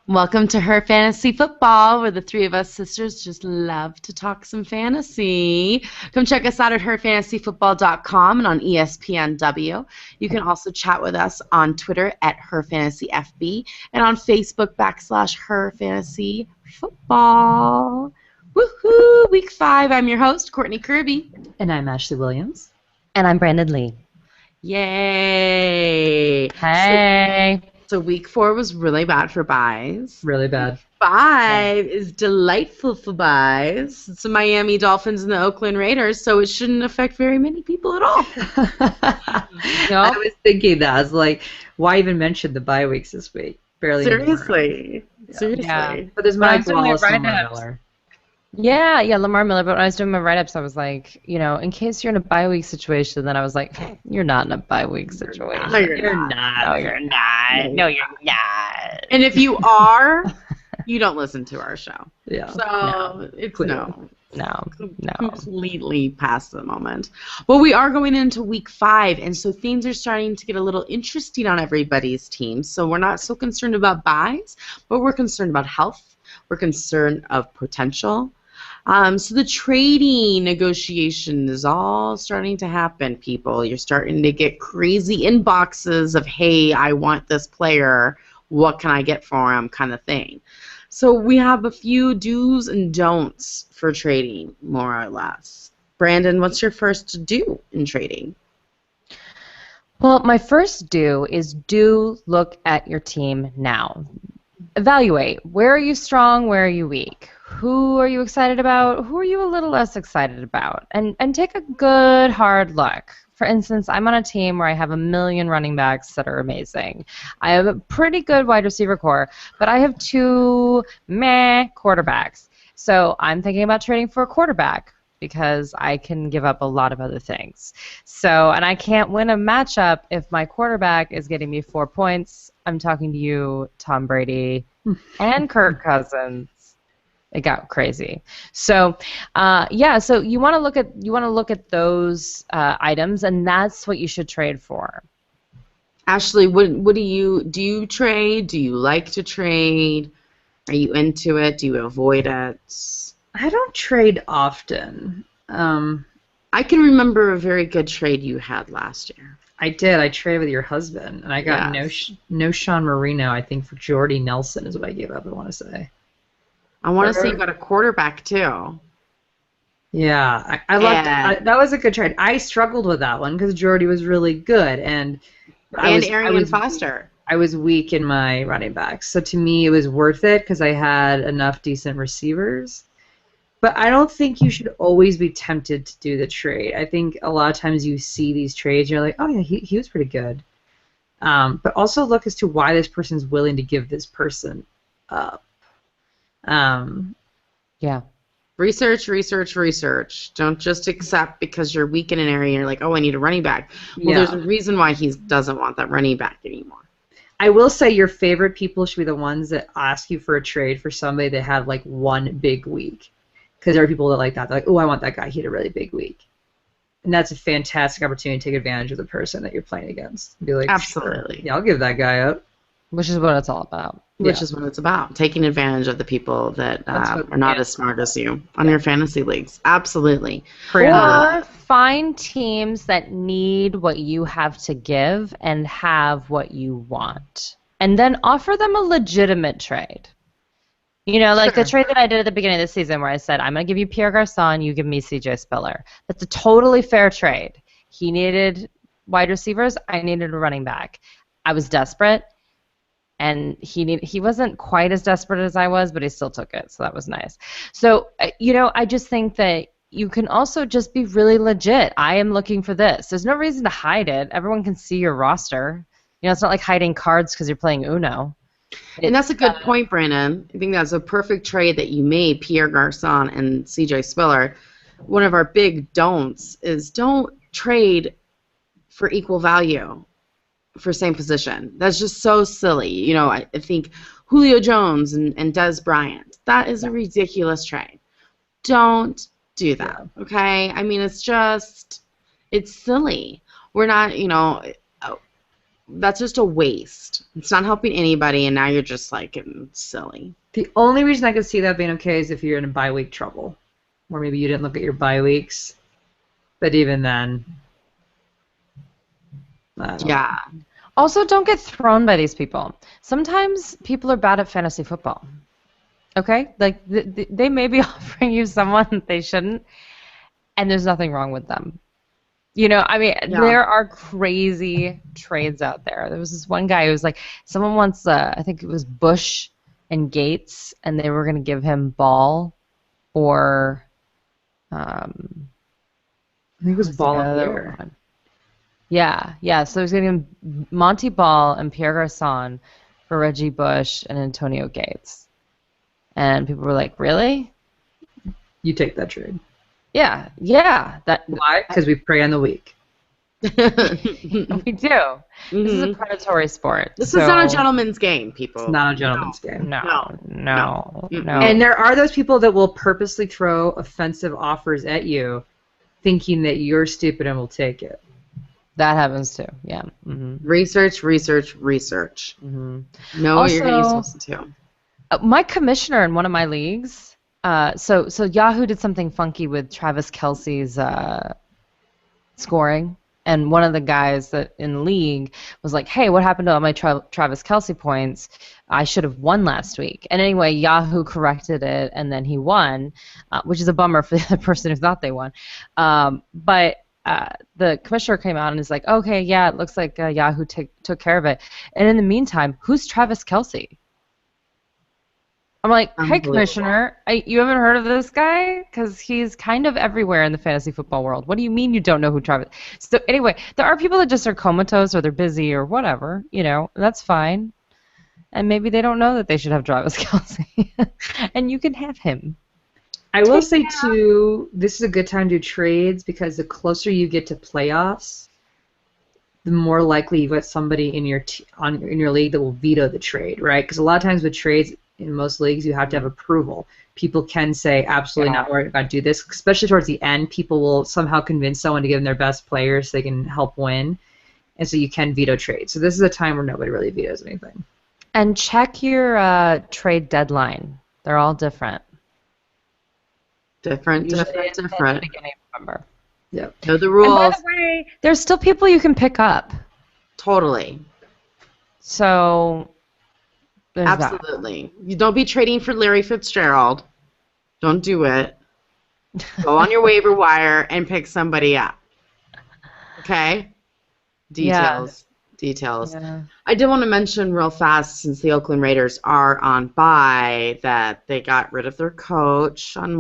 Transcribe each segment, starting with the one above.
Welcome to Her Fantasy Football, where the three of us sisters just love to talk some fantasy. Come check us out at herfantasyfootball.com and on ESPNW. You can also chat with us on Twitter at HerFantasyFB and on Facebook /HerFantasyFootball. Woohoo! Week 5. I'm your host, Courtney Kirby. And I'm Ashley Williams. And I'm Brandon Lee. Yay! Hey! So week 4 was really bad for buys. Really bad. 5 is delightful for buys. It's the Miami Dolphins and the Oakland Raiders, so it shouldn't affect very many people at all. I was thinking that. I was like, why even mention the bye weeks this week? Barely. Seriously. Yeah. But there's Mike Wallace and Lamar Miller. Yeah, Lamar Miller. But when I was doing my write-ups, I was like, in case you're in a bye week situation, then I was like, you're not in a bye week situation. No, you're not. No, you're not. No, you're not. And if you are, you don't listen to our show. Yeah. So it's No. Completely past the moment. Well, we are going into week 5, and so things are starting to get a little interesting on everybody's team. So we're not so concerned about buys, but we're concerned about health. We're concerned of potential. So the trading negotiation is all starting to happen, people. You're starting to get crazy inboxes of, hey, I want this player. What can I get for him, kind of thing. So we have a few do's and don'ts for trading, more or less. Brandon, what's your first do in trading? Well, my first do is look at your team now. Evaluate. Where are you strong? Where are you weak? Who are you excited about? Who are you a little less excited about? And take a good, hard look. For instance, I'm on a team where I have 1 million running backs that are amazing. I have a pretty good wide receiver core, but I have 2 quarterbacks. So I'm thinking about trading for a quarterback because I can give up a lot of other things. So, and I can't win a matchup if my quarterback is getting me 4 points. I'm talking to you, Tom Brady, and Kirk Cousins. It got crazy. So, so you want to look at those items, and that's what you should trade for. Ashley, what do you trade? Do you like to trade? Are you into it? Do you avoid it? I don't trade often. I can remember a very good trade you had last year. I did. I traded with your husband, and I got no Sean Marino, I think, for Jordy Nelson is what I gave up, I want to say. I want to say you got a quarterback, too. Yeah. I loved that was a good trade. I struggled with that one because Jordy was really good. And Arian Foster. I was weak in my running backs. So to me, it was worth it because I had enough decent receivers. But I don't think you should always be tempted to do the trade. I think a lot of times you see these trades and you're like, oh, yeah, he was pretty good. But also look as to why this person's willing to give this person up. Research. Don't just accept because you're weak in an area and you're like, oh, I need a running back. Well, there's a reason why he doesn't want that running back anymore. I will say your favorite people should be the ones that ask you for a trade for somebody that had like one big week. Because there are people that like that. They're like, oh, I want that guy. He had a really big week. And that's a fantastic opportunity to take advantage of the person that you're playing against. Be like, absolutely. Sure, yeah, I'll give that guy up. Which is what it's all about. Which is what it's about. Taking advantage of the people that are not as smart as you on your fantasy leagues. Absolutely. Or find teams that need what you have to give and have what you want. And then offer them a legitimate trade. The trade that I did at the beginning of the season where I said, I'm going to give you Pierre Garçon, you give me CJ Spiller. That's a totally fair trade. He needed wide receivers. I needed a running back. I was desperate. And he wasn't quite as desperate as I was, but he still took it, so that was nice. So, I just think that you can also just be really legit. I am looking for this. There's no reason to hide it. Everyone can see your roster. It's not like hiding cards because you're playing Uno. And that's a good point, Brandon. I think that's a perfect trade that you made, Pierre Garçon and CJ Spiller. One of our big don'ts is don't trade for equal value for same position. That's just so silly. I think Julio Jones and Dez Bryant, that is a ridiculous trade. Don't do that, okay? I mean, it's silly. We're not, that's just a waste. It's not helping anybody, and now you're just like getting silly. The only reason I could see that being okay is if you're in bye week trouble, or maybe you didn't look at your bye weeks. But even then, I don't know. Yeah. Also, don't get thrown by these people. Sometimes people are bad at fantasy football. Okay? Like, they may be offering you someone that they shouldn't, and there's nothing wrong with them. You know, I mean, there are crazy trades out there. There was this one guy who was like, someone wants, I think it was Bush and Gates, and they were going to give him Ball or, I think it was Ball and Pierre. Yeah. So he's getting Monty Ball and Pierre Garçon for Reggie Bush and Antonio Gates. And people were like, really? You take that trade. Yeah. Why? Because we prey on the weak. We do. Mm-hmm. This is a predatory sport. This is not a gentleman's game, people. It's not a gentleman's game. No. And there are those people that will purposely throw offensive offers at you, thinking that you're stupid and will take it. That happens too. Yeah. Mm-hmm. Research. Mm-hmm. Know what you're getting yourself into. My commissioner in one of my leagues. So Yahoo did something funky with Travis Kelce's scoring, and one of the guys that in the league was like, "Hey, what happened to all my Travis Kelce points? I should have won last week." And anyway, Yahoo corrected it, and then he won, which is a bummer for the other person who thought they won. But the commissioner came out and is like, "Okay, yeah, it looks like Yahoo took care of it." And in the meantime, who's Travis Kelce? I'm like, hey, Commissioner, you haven't heard of this guy? Because he's kind of everywhere in the fantasy football world. What do you mean you don't know who Travis? So anyway, there are people that just are comatose or they're busy or whatever, you know, that's fine. And maybe they don't know that they should have Travis Kelce. And you can have him. I will say, too, this is a good time to do trades because the closer you get to playoffs, the more likely you get somebody in your league that will veto the trade, right? Because a lot of times with trades, in most leagues, you have to have approval. People can say, absolutely not, we're going to do this. Especially towards the end, people will somehow convince someone to give them their best players so they can help win. And so you can veto trades. So this is a time where nobody really vetoes anything. And check your trade deadline. They're all different. Different. Beginning of November. Yep. Know the rules. And by the way, there's still people you can pick up. Totally. So... Absolutely. You don't be trading for Larry Fitzgerald. Don't do it. Go on your waiver wire and pick somebody up. Okay? Details. Yeah. I did want to mention real fast, since the Oakland Raiders are on bye, that they got rid of their coach on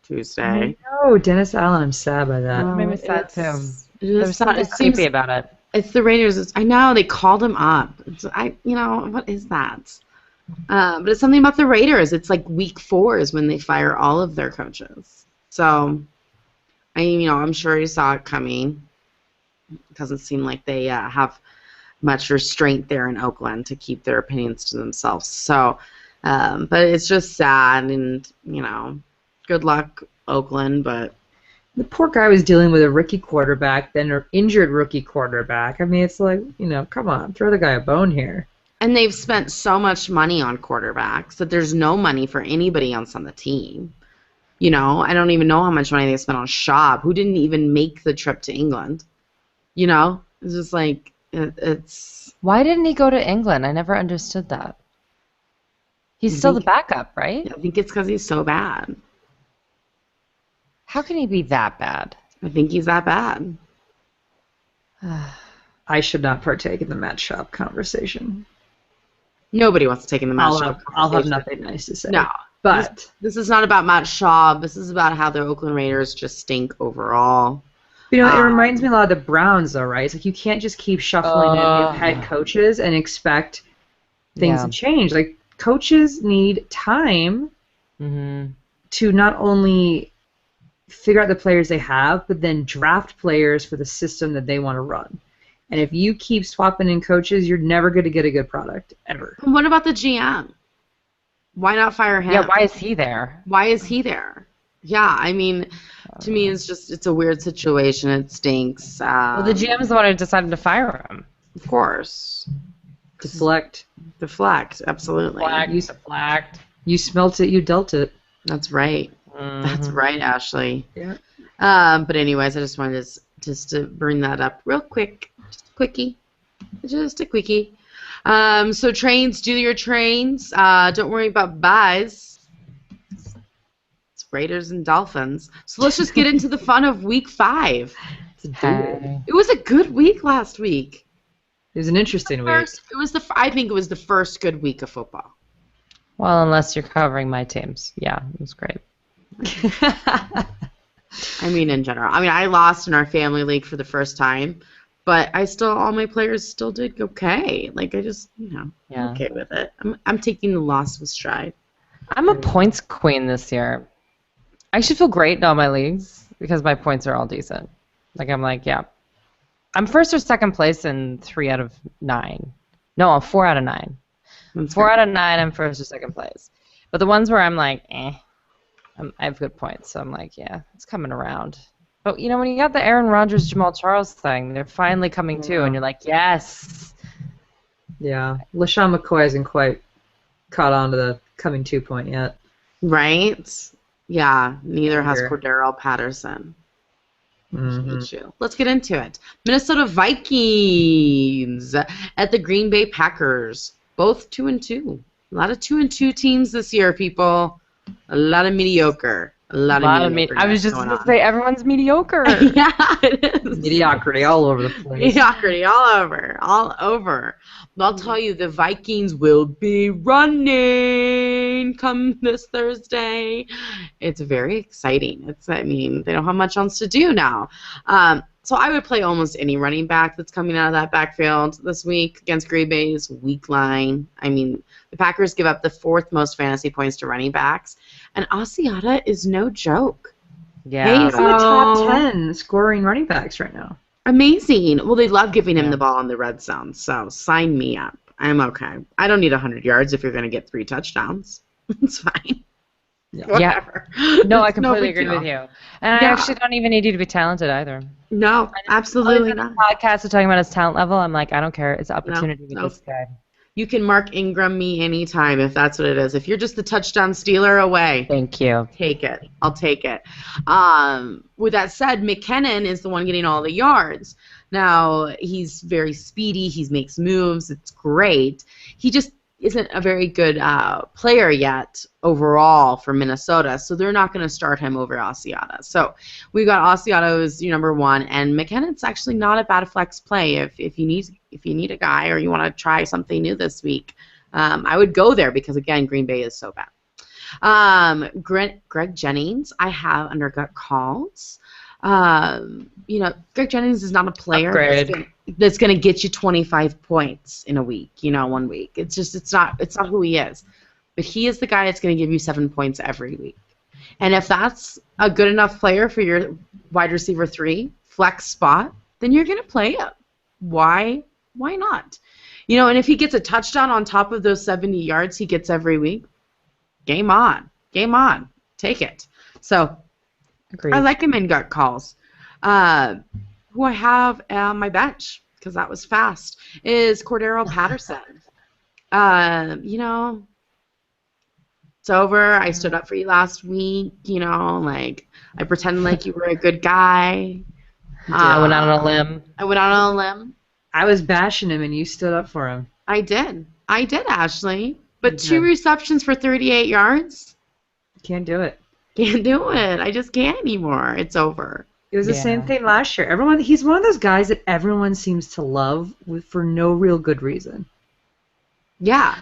Tuesday. Oh, Dennis Allen. I'm sad by that. It made me sad too. There's something creepy about it. It's the Raiders. I know they called him up. What is that? But it's something about the Raiders. It's like week 4 is when they fire all of their coaches. So, I'm sure you saw it coming. It doesn't seem like they have much restraint there in Oakland to keep their opinions to themselves. So, but it's just sad, and good luck, Oakland. But the poor guy was dealing with a rookie quarterback, then an injured rookie quarterback. I mean, it's like, come on, throw the guy a bone here. And they've spent so much money on quarterbacks that there's no money for anybody else on the team. I don't even know how much money they spent on Schaub, who didn't even make the trip to England. It's just like, it's... Why didn't he go to England? I never understood that. He's still the backup, right? I think it's because he's so bad. How can he be that bad? I think he's that bad. I should not partake in the Matt Schaub conversation. Nobody wants to take in the Matt Schaub conversation. I'll have nothing nice to say. No. But this is not about Matt Schaub. This is about how the Oakland Raiders just stink overall. It reminds me a lot of the Browns, though, right? It's like you can't just keep shuffling in new head coaches and expect things to change. Like, coaches need time to not only figure out the players they have, but then draft players for the system that they want to run. And if you keep swapping in coaches, you're never going to get a good product, ever. And what about the GM? Why not fire him? Yeah, why is he there? Yeah, I mean, to me, it's a weird situation. It stinks. Well, the GM's the one who decided to fire him. Of course. Deflect. Deflect, absolutely. Deflect. You smelt it, you dealt it. That's right. That's right, Ashley. Yeah. But anyways, I just wanted to bring that up real quick. Just a quickie. Just a quickie. So trains, do your trains. Don't worry about buys. It's Raiders and Dolphins. So let's just get into the fun of week 5. Hey. It was a good week last week. It was an interesting week. I think it was the first good week of football. Well, unless you're covering my teams. Yeah, it was great. I mean, in general. I mean, I lost in our family league for the first time, but all my players still did okay. Like, I just, I'm okay with it. I'm taking the loss with stride. I'm a points queen this year. I should feel great in all my leagues because my points are all decent. Like, I'm like, yeah. I'm first or second place in 3 out of 9. No, I'm 4 out of 9. That's 4 fair. out of 9, I'm first or second place. But the ones where I'm like, I have good points, so I'm like, yeah, it's coming around. But, when you got the Aaron Rodgers, Jamal Charles thing, they're finally coming too, and you're like, yes. Yeah. LaShawn McCoy hasn't quite caught on to the coming 2 point yet. Right? Yeah, neither has Here. Cordero Patterson. Mhm. Issue. Let's get into it. Minnesota Vikings at the Green Bay Packers. Both 2-2. A lot of 2-2 teams this year, people. A lot of mediocre. A lot of mediocre. I was just going to say, everyone's mediocre. Yeah, it is. Mediocrity all over the place. Mediocrity all over. But I'll tell you, the Vikings will be running come this Thursday. It's very exciting. They don't have much else to do now. So I would play almost any running back that's coming out of that backfield this week against Green Bay's weak line. I mean, the Packers give up the 4th most fantasy points to running backs, and Asiata is no joke. Yeah. He's in the top 10 scoring running backs right now. Amazing. Well, they love giving him the ball in the red zone, so sign me up. I'm okay. I don't need 100 yards if you're going to get 3 touchdowns. It's fine. Yeah. Whatever. No, I It's no completely big agree deal. with you. And I Yeah. actually don't even need you to be talented either. No, absolutely not. Podcast are talking about his talent level. I'm like, I don't care. It's opportunity with no. this guy. You can Mark Ingram me anytime if that's what it is. If you're just the touchdown stealer away, Thank you. take it. I'll take it. With that said, McKinnon is the one getting all the yards. Now, he's very speedy. He makes moves. It's great. He just isn't a very good player yet overall for Minnesota, so they're not going to start him over Asiata. So we got Asiata as your number 1, and McKinnon's actually not a bad flex play if you need a guy or you want to try something new this week. I would go there because again, Green Bay is so bad. Greg Jennings, I have under gut calls. Greg Jennings is not a player that's going to get you 25 points in a week, 1 week. It's not who he is. But he is the guy that's going to give you 7 points every week. And if that's a good enough player for your wide receiver 3 flex spot, then you're going to play him. Why not? And if he gets a touchdown on top of those 70 yards he gets every week, game on. Take it. So Agreed. I like him in gut calls. Who I have on my bench, because that was fast, is Cordero Patterson. It's over. I stood up for you last week. I pretended like you were a good guy. I went out on a limb. I was bashing him and you stood up for him. I did, Ashley. But You 2 did. receptions for 38 yards? Can't do it. Can't do it. I just can't anymore. It's over. It was the Yeah. same thing last year. He's one of those guys that everyone seems to love for no real good reason. Yeah.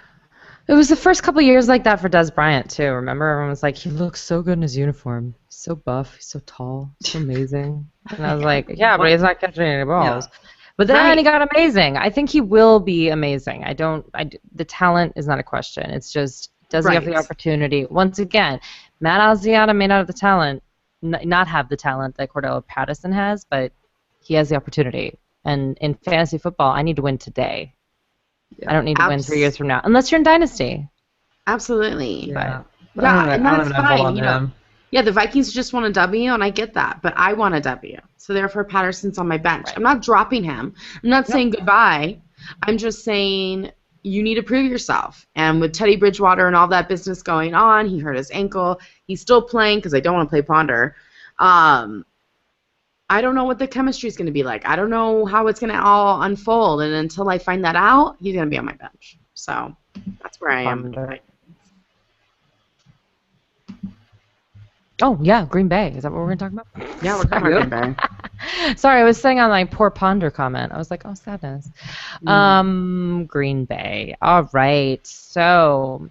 It was the first couple years like that for Des Bryant, too. Remember? Everyone was like, he looks so good in his uniform. He's so buff. He's so tall. So amazing. And I was like, yeah, but he's not catching any balls. Yeah. But then Right. he got amazing. I think he will be amazing. The talent is not a question. It's just, does he have the Right. opportunity? Once again, Matt Asiata may not have the talent, not have the talent that Cordero Patterson has, but he has the opportunity. And in fantasy football, I need to win today. Yeah. I don't need to win 3 years from now, unless you're in Dynasty. Absolutely. Yeah. Yeah, and I don't that's even have fine, on him. Yeah, the Vikings just want a W, and I get that, but I want a W. So therefore, Patterson's on my bench. Right. I'm not dropping him. I'm not saying goodbye. I'm just saying you need to prove yourself. And with Teddy Bridgewater and all that business going on, he hurt his ankle. He's still playing because I don't want to play Ponder. I don't know what the chemistry is going to be like. I don't know how it's going to all unfold. And until I find that out, he's going to be on my bench. So that's where I am. Ponder. Oh, yeah, Green Bay. Is that what we're going to talk about? Yeah, we're talking about Green Bay. Sorry, I was saying on my poor Ponder comment. I was like, oh, sadness. Green Bay. All right. So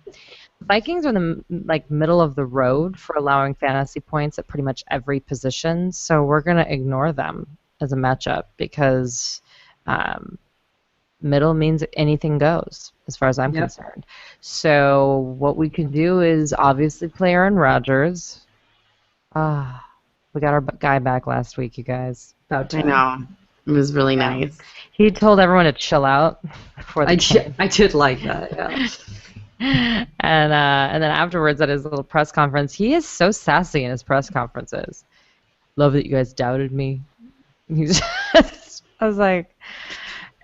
the Vikings are the middle of the road for allowing fantasy points at pretty much every position. So we're going to ignore them as a matchup because middle means anything goes as far as I'm concerned. So what we can do is obviously play Aaron Rodgers. We got our guy back last week, you guys. About I time. know. It was really nice. He told everyone to chill out before the game. I did like that, yeah. And then afterwards at his little press conference, he is so sassy in his press conferences. Love that you guys doubted me. He's just, I was like,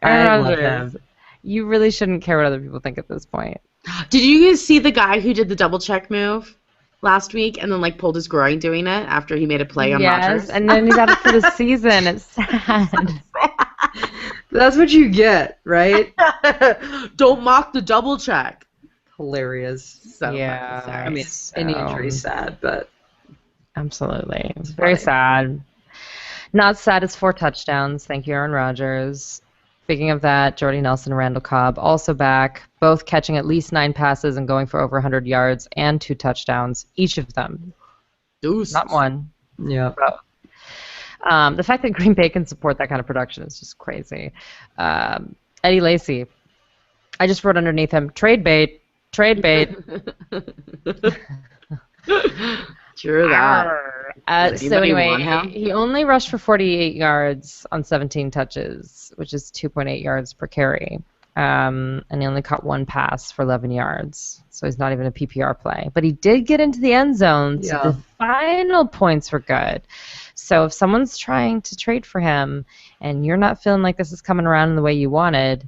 I love Rodgers, him. you really shouldn't care what other people think at this point. Did you guys see the guy who did the double check move last week and then pulled his groin doing it after he made a play on Rodgers? Yes, and then he got it for the season. It's sad. That's what you get, right? Don't mock the double check. Hilarious. So Yeah. fucking sorry. I mean, any injury is sad, but Absolutely. It's Very funny. sad. Not sad as 4 touchdowns. Thank you, Aaron Rodgers. Speaking of that, Jordy Nelson and Randall Cobb also back, both catching at least 9 passes and going for over 100 yards and 2 touchdowns, each of them. Deuce. Not one. yeah. The fact that Green Bay can support that kind of production is just crazy. Eddie Lacy. I just wrote underneath him, trade bait. Trade bait. True that. Does So anybody anyway, want him? he only rushed for 48 yards on 17 touches, which is 2.8 yards per carry. And he only caught 1 pass for 11 yards. So he's not even a PPR play. But he did get into the end zone, so Yeah. the final points were good. So if someone's trying to trade for him and you're not feeling like this is coming around in the way you wanted,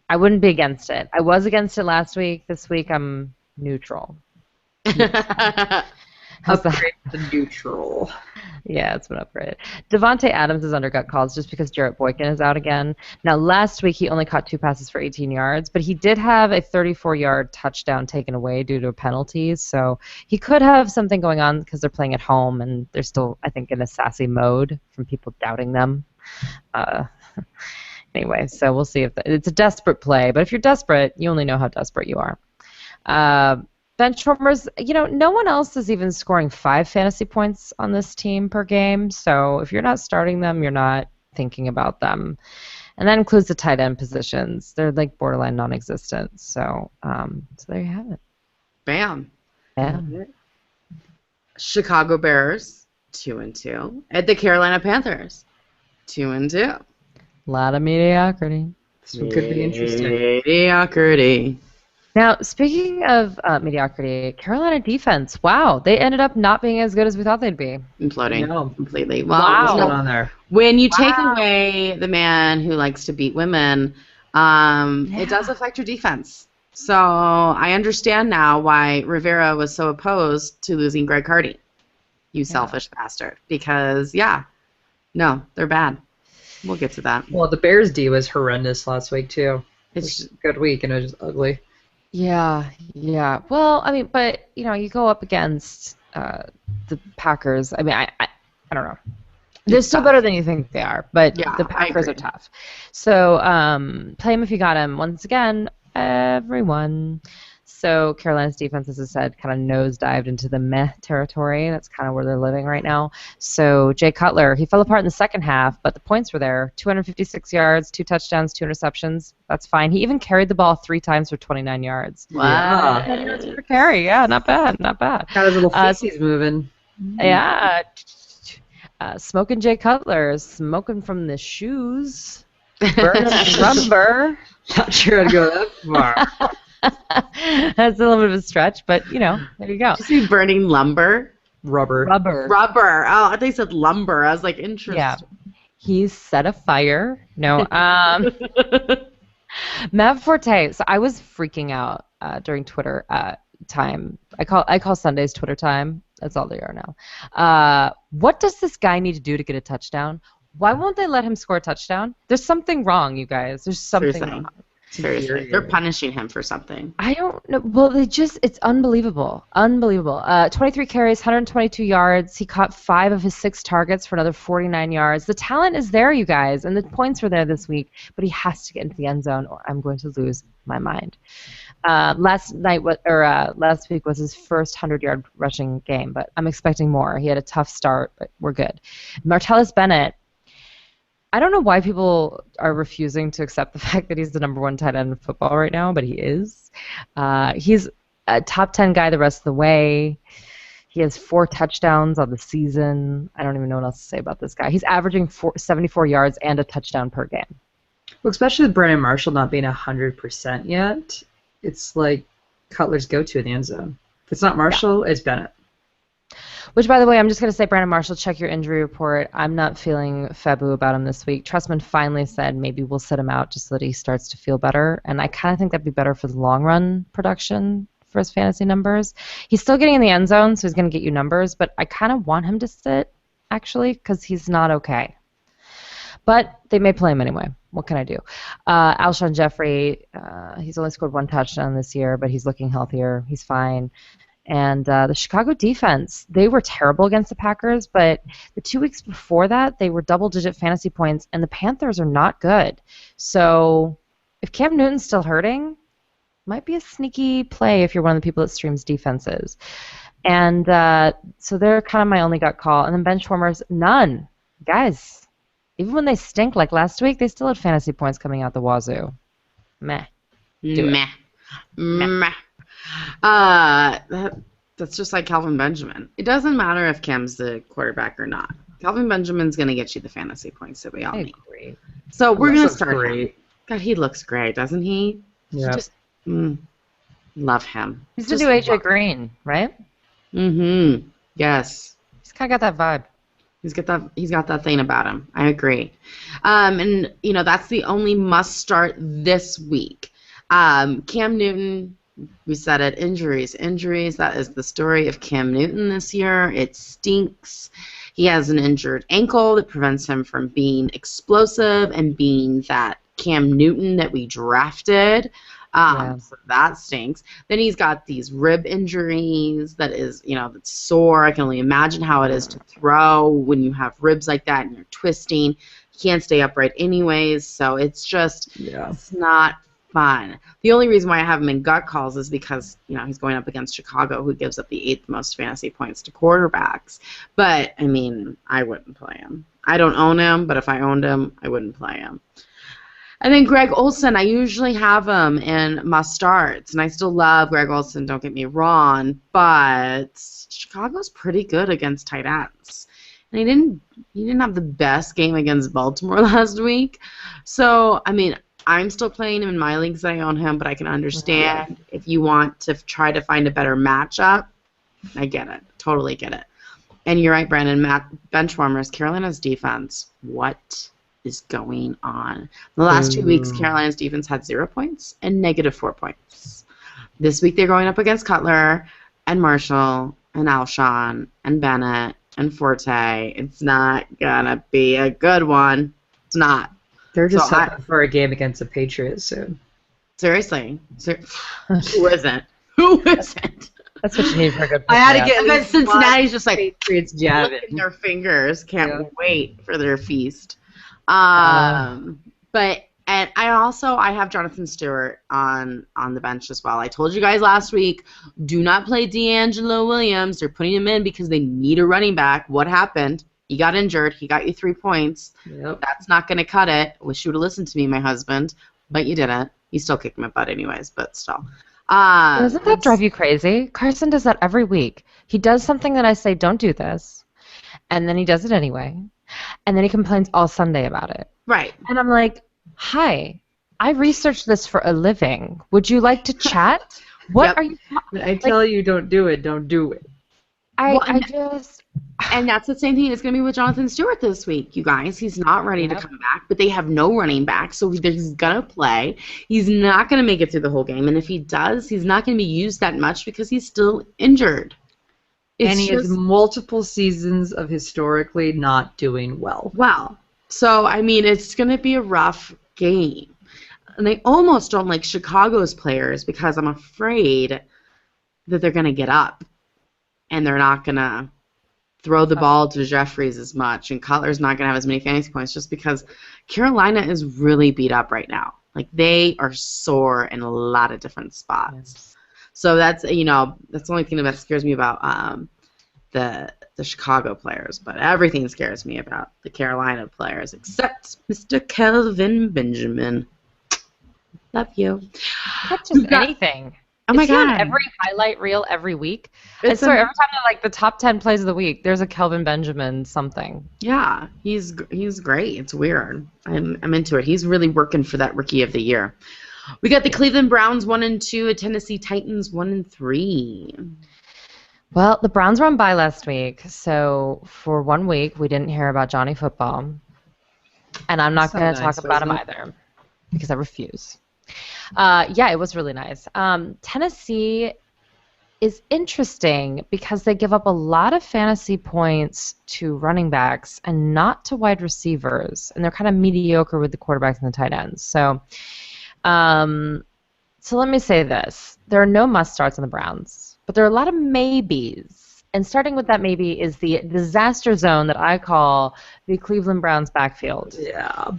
I wouldn't be against it. I was against it last week. This week I'm neutral. How's that? Upgrade to neutral. Yeah, it's been upgraded. Devontae Adams is under gut calls just because Jarrett Boykin is out again. Now, last week he only caught 2 passes for 18 yards, but he did have a 34-yard touchdown taken away due to penalties, so he could have something going on because they're playing at home and they're still, I think, in a sassy mode from people doubting them. Anyway, so we'll see if it's a desperate play, but if you're desperate, you only know how desperate you are. Bench warmers, no one else is even scoring 5 fantasy points on this team per game. So if you're not starting them, you're not thinking about them. And that includes the tight end positions. They're borderline non-existent. So there you have it. Bam. Yeah. Chicago Bears, 2-2. At the Carolina Panthers, 2-2. A lot of mediocrity. This one could be interesting. Mediocrity. Now, speaking of mediocrity, Carolina defense, wow, they ended up not being as good as we thought they'd be. Imploding No. completely. Well, Wow. What's going on there? when you take Wow. away the man who likes to beat women, it does affect your defense. So I understand now why Rivera was so opposed to losing Greg Hardy. You selfish bastard. Because, no, they're bad. We'll get to that. Well, the Bears D was horrendous last week, too. It's It was a good week, and it was just ugly. Yeah. Well, I mean, but you go up against the Packers. I mean, I don't know. They're still tough. better than you think they are, but Yeah, the I Packers are agree. tough. So play him if you got him. Once again, everyone. So Carolina's defense, as I said, kind of nosedived into the meh territory. That's kind of where they're living right now. So Jay Cutler, he fell apart in the second half, but the points were there. 256 yards, 2 touchdowns, 2 interceptions. That's fine. He even carried the ball 3 times for 29 yards. Wow. 10 yards per carry. Yeah, not bad. Got his little Uh, feces moving. Yeah. Smoking Jay Cutler, smoking from the shoes. Burning rubber. Not sure I'd go that far. That's a little bit of a stretch, but there you go. Did you see burning lumber? Rubber. Rubber. Oh, I thought they said lumber. I was like, interesting. Yeah. He's set afire. No. Matt Forte. So I was freaking out during Twitter time. I call Sundays Twitter time. That's all they are now. What does this guy need to do to get a touchdown? Why won't they let him score a touchdown? There's something wrong, you guys. There's something wrong. Seriously. They're punishing him for something. I don't know. Well, it's unbelievable. Unbelievable. 23 carries, 122 yards. He caught 5 of his 6 targets for another 49 yards. The talent is there, you guys, and the points were there this week, but he has to get into the end zone or I'm going to lose my mind. Last week was his first 100-yard rushing game, but I'm expecting more. He had a tough start, but we're good. Martellus Bennett, I don't know why people are refusing to accept the fact that he's the number 1 tight end in football right now, but he is. He's a top 10 guy the rest of the way. He has 4 touchdowns on the season. I don't even know what else to say about this guy. He's averaging 74 yards and a touchdown per game. Well, especially with Brandon Marshall not being 100% yet, it's like Cutler's go-to in the end zone. If it's not Marshall, it's Bennett. Which, by the way, I'm just going to say, Brandon Marshall, check your injury report. I'm not feeling Fabu about him this week. Trustman finally said maybe we'll sit him out just so that he starts to feel better, and I kind of think that'd be better for the long-run production for his fantasy numbers. He's still getting in the end zone, so he's going to get you numbers, but I kind of want him to sit, actually, because he's not okay. But they may play him anyway. What can I do? Alshon Jeffrey, he's only scored 1 touchdown this year, but he's looking healthier. He's fine. And the Chicago defense, they were terrible against the Packers, but the 2 weeks before that, they were double-digit fantasy points, and the Panthers are not good. So if Cam Newton's still hurting, might be a sneaky play if you're one of the people that streams defenses. And so they're kind of my only gut call. And then bench warmers, none. Guys, even when they stink like last week, they still had fantasy points coming out the wazoo. Meh. Meh. That's just like Calvin Benjamin. It doesn't matter if Cam's the quarterback or not. Calvin Benjamin's going to get you the fantasy points that we all need. Agree. So we're going to start great. him. God, he looks great, doesn't he? Yeah. Just love him. He's the new AJ Green, right? Mm-hmm. Yes. He's kind of got that vibe. He's got that thing about him. I agree. And that's the only must start this week. Cam Newton, we said it, injuries. That is the story of Cam Newton this year. It stinks. He has an injured ankle that prevents him from being explosive and being that Cam Newton that we drafted. So that stinks. Then he's got these rib injuries that is, that's sore. I can only imagine how it is to throw when you have ribs like that and you're twisting. He can't stay upright anyways, so it's just, it's not fun. The only reason why I have him in gut calls is because, he's going up against Chicago, who gives up the 8th most fantasy points to quarterbacks. But, I wouldn't play him. I don't own him, but if I owned him, I wouldn't play him. And then Greg Olsen, I usually have him in must starts, and I still love Greg Olsen, don't get me wrong, but Chicago's pretty good against tight ends. And he didn't have the best game against Baltimore last week. So, I'm still playing him in my leagues that I own him, but I can understand if you want to try to find a better matchup. I get it. Totally get it. And you're right, Brandon. Benchwarmers, Carolina's defense. What is going on? The last 2 weeks, Carolina's defense had 0 points and -4 points. This week they're going up against Cutler and Marshall and Alshon and Bennett and Forte. It's not going to be a good one. It's not. They're just hoping for a game against the Patriots soon. Seriously. Who isn't? Who isn't? That's what you need for a good I had to get. And then Cincinnati's just like Patriots jabbing their fingers. Can't wait for their feast. But I have Jonathan Stewart on the bench as well. I told you guys last week, do not play D'Angelo Williams. They're putting him in because they need a running back. What happened? He got injured. He got you 3 points. Yep. That's not going to cut it. Wish you would have listened to me, my husband, but you didn't. You still kicked my butt anyways, but still. Doesn't that drive you crazy? Carson does that every week. He does something that I say, don't do this, and then he does it anyway, and then he complains all Sunday about it. Right. And I'm like, hi, I researched this for a living. Would you like to chat? What Yep. are you? When I tell you don't do it, don't do it. Well, I just. And that's the same thing that's going to be with Jonathan Stewart this week, you guys. He's not ready to Yep. come back, but they have no running back, so he's going to play. He's not going to make it through the whole game, and if he does, he's not going to be used that much because he's still injured. And he has multiple seasons of historically not doing well. Well, so, I mean, it's going to be a rough game. And I almost don't like Chicago's players because I'm afraid that they're going to get up and they're not going to throw the ball to Jeffries as much, and Cutler's not going to have as many fantasy points just because Carolina is really beat up right now. Like, they are sore in a lot of different spots. Yes. So that's, that's the only thing that scares me about the Chicago players, but everything scares me about the Carolina players except Mr. Kelvin Benjamin. Love you. Not just anything. Oh my Is he on God. every highlight reel every week? I It's swear, every time they're like the top 10 plays of the week, there's a Kelvin Benjamin something. Yeah, he's great. It's weird. I'm into it. He's really working for that Rookie of the Year. We got the Cleveland Browns 1-2, and Tennessee Titans 1-3. Well, the Browns were on bye last week, so for 1 week we didn't hear about Johnny Football, and I'm not So going to nice, talk about him wasn't either because I refuse. Yeah, it was really nice. Tennessee is interesting because they give up a lot of fantasy points to running backs and not to wide receivers, and they're kind of mediocre with the quarterbacks and the tight ends. So let me say this. There are no must-starts on the Browns, but there are a lot of maybes. And starting with that maybe is the disaster zone that I call the Cleveland Browns backfield. Yeah.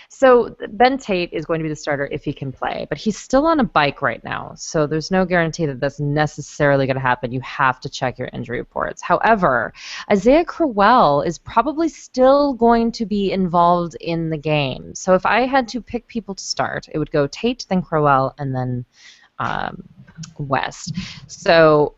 So Ben Tate is going to be the starter if he can play, but he's still on a bike right now, so there's no guarantee that that's necessarily going to happen. You have to check your injury reports. However, Isaiah Crowell is probably still going to be involved in the game. So if I had to pick people to start, it would go Tate, then Crowell, and then West. So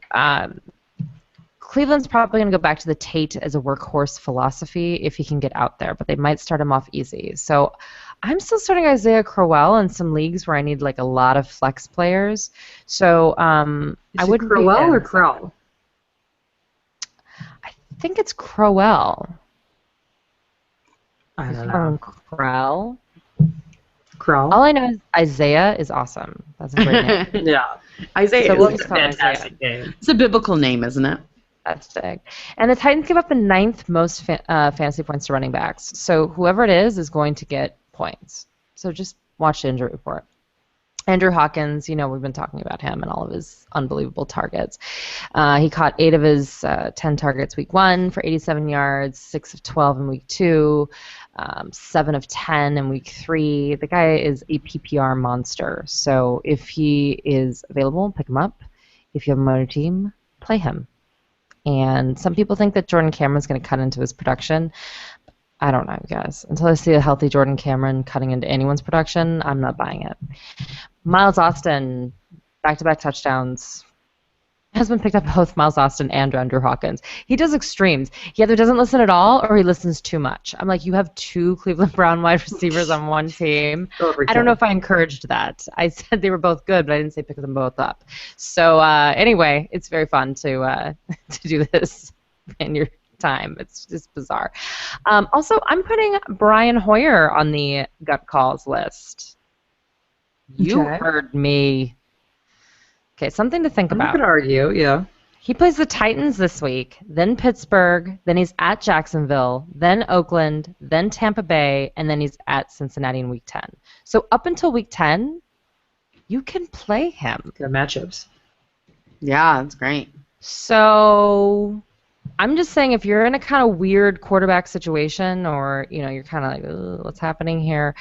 Cleveland's probably going to go back to the Tate as a workhorse philosophy if he can get out there, but they might start him off easy. So I'm still starting Isaiah Crowell in some leagues where I need like a lot of flex players. So I would Crowell or Crowell? I think it's Crowell. I don't know. Crowell. Crowell? All I know is Isaiah is awesome. That's a great name. Yeah. Isaiah So is we'll a just call him Isaiah. name. It's a biblical name, isn't it? That's big. And the Titans give up the 9th most fantasy points to running backs. So whoever it is going to get points. So just watch the injury report. Andrew Hawkins, we've been talking about him and all of his unbelievable targets. He caught 8 of his 10 targets week 1 for 87 yards, 6 of 12 in week 2, 7 of 10 in week 3. The guy is a PPR monster. So if he is available, pick him up. If you have him on your team, play him. And some people think that Jordan Cameron's going to cut into his production. I don't know, guys. Until I see a healthy Jordan Cameron cutting into anyone's production, I'm not buying it. Miles Austin, back-to-back touchdowns. My husband picked up both Miles Austin and Andrew Hawkins. He does extremes. He either doesn't listen at all or he listens too much. I'm like, you have 2 Cleveland Brown wide receivers on one team. I don't know if I encouraged that. I said they were both good, but I didn't say pick them both up. So anyway, it's very fun to do this in your time. It's just bizarre. Also, I'm putting Brian Hoyer on the gut calls list. You Okay. heard me. Okay, something to think I'm about. not going to argue, yeah. He plays the Titans this week, then Pittsburgh, then he's at Jacksonville, then Oakland, then Tampa Bay, and then he's at Cincinnati in week 10. So up until week 10, you can play him. Good matchups. Yeah, that's great. So I'm just saying if you're in a kind of weird quarterback situation or, you're kind of like, ugh, what's happening here,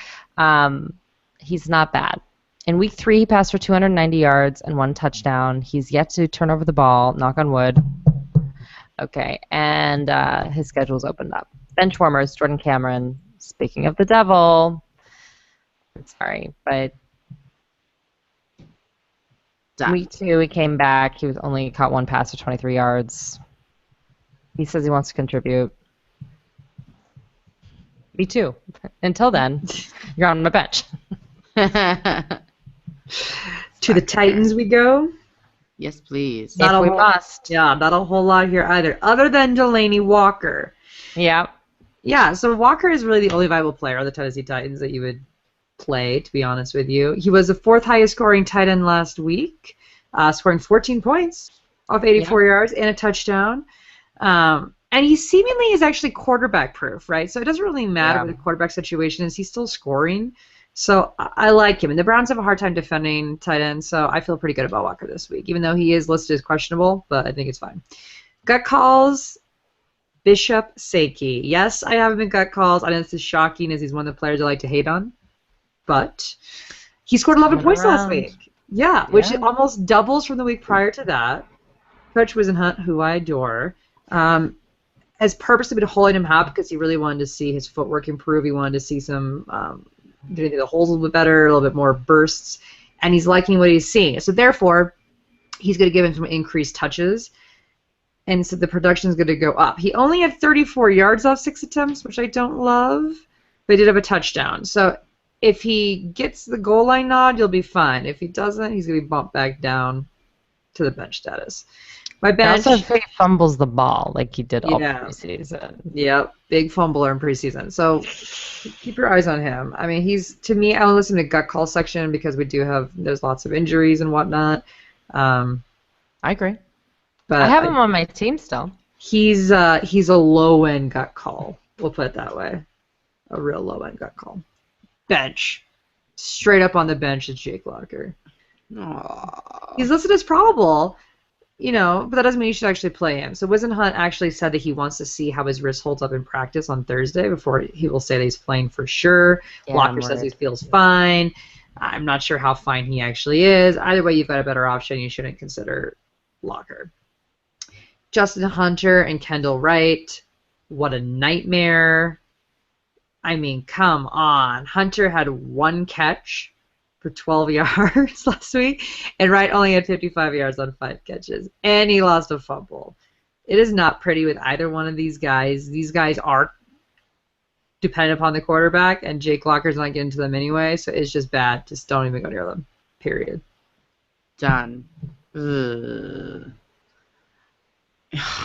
he's not bad. In week 3, he passed for 290 yards and 1 touchdown. He's yet to turn over the ball, knock on wood. Okay, and his schedule's opened up. Bench warmers, Jordan Cameron. Speaking of the devil, I'm sorry, but Done. week 2, he came back. He was only caught 1 pass for 23 yards. He says he wants to contribute. Me too. Until then, you're on my bench. To the Titans we go. Yes, please. Not If a we whole- must. Yeah, not a whole lot here either, other than Delaney Walker. Yeah. Yeah, so Walker is really the only viable player on the Tennessee Titans that you would play, to be honest with you. He was the 4th highest scoring tight end last week, scoring 14 points off 84 yards and a touchdown. And he seemingly is actually quarterback proof, right? So it doesn't really matter what the quarterback situation is. He's still scoring. So I like him. And the Browns have a hard time defending tight ends, so I feel pretty good about Walker this week, even though he is listed as questionable, but I think it's fine. Gut calls, Bishop Sankey. Yes, I have him in gut calls. I know this is shocking as he's one of the players I like to hate on, but he scored 11 points last week. Yeah, which almost doubles from the week prior to that. Coach Wisenhunt, who I adore, has purposely been holding him out because he really wanted to see his footwork improve. He wanted to see some getting through the holes a little bit better, a little bit more bursts, and he's liking what he's seeing. So therefore, he's going to give him some increased touches, and so the production is going to go up. He only had 34 yards off 6 attempts, which I don't love, but he did have a touchdown. So if he gets the goal line nod, you'll be fine. If he doesn't, he's going to be bumped back down to the bench status. My bench. Also, if he fumbles the ball like he did all preseason. Yep, big fumbler in preseason. So keep your eyes on him. I mean, he's, to me, I don't listen to gut call section because there's lots of injuries and whatnot. I agree. But I have him on my team still. He's a low-end gut call. We'll put it that way. A real low-end gut call. Bench. Straight up on the bench is Jake Locker. Aww. He's listed as probable. But that doesn't mean you should actually play him. So Wisenhunt actually said that he wants to see how his wrist holds up in practice on Thursday before he will say that he's playing for sure. Yeah, Locker says he feels fine. I'm not sure how fine he actually is. Either way, you've got a better option. You shouldn't consider Locker. Justin Hunter and Kendall Wright. What a nightmare. I mean, come on. Hunter had 1 catch for 12 yards last week, and Wright only had 55 yards on 5 catches, and he lost a fumble. It is not pretty with either one of these guys. These guys are dependent upon the quarterback, and Jake Locker's not getting to them anyway, so it's just bad. Just don't even go near them, period. Done. Ugh.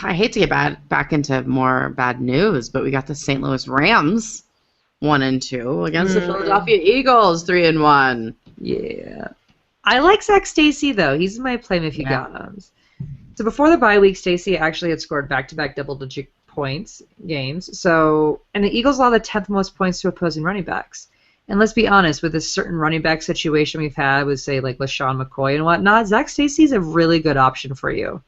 I hate to get back into more bad news, but we got the St. Louis Rams 1-2 against the Philadelphia Eagles 3-1. Yeah. I like Zach Stacy, though. He's my play if you got him. So before the bye week, Stacy actually had scored back-to-back double-digit points games. So, and the Eagles allow the 10th most points to opposing running backs. And let's be honest, with this certain running back situation we've had with, say, like LaShawn McCoy and whatnot, Zach Stacy's a really good option for you.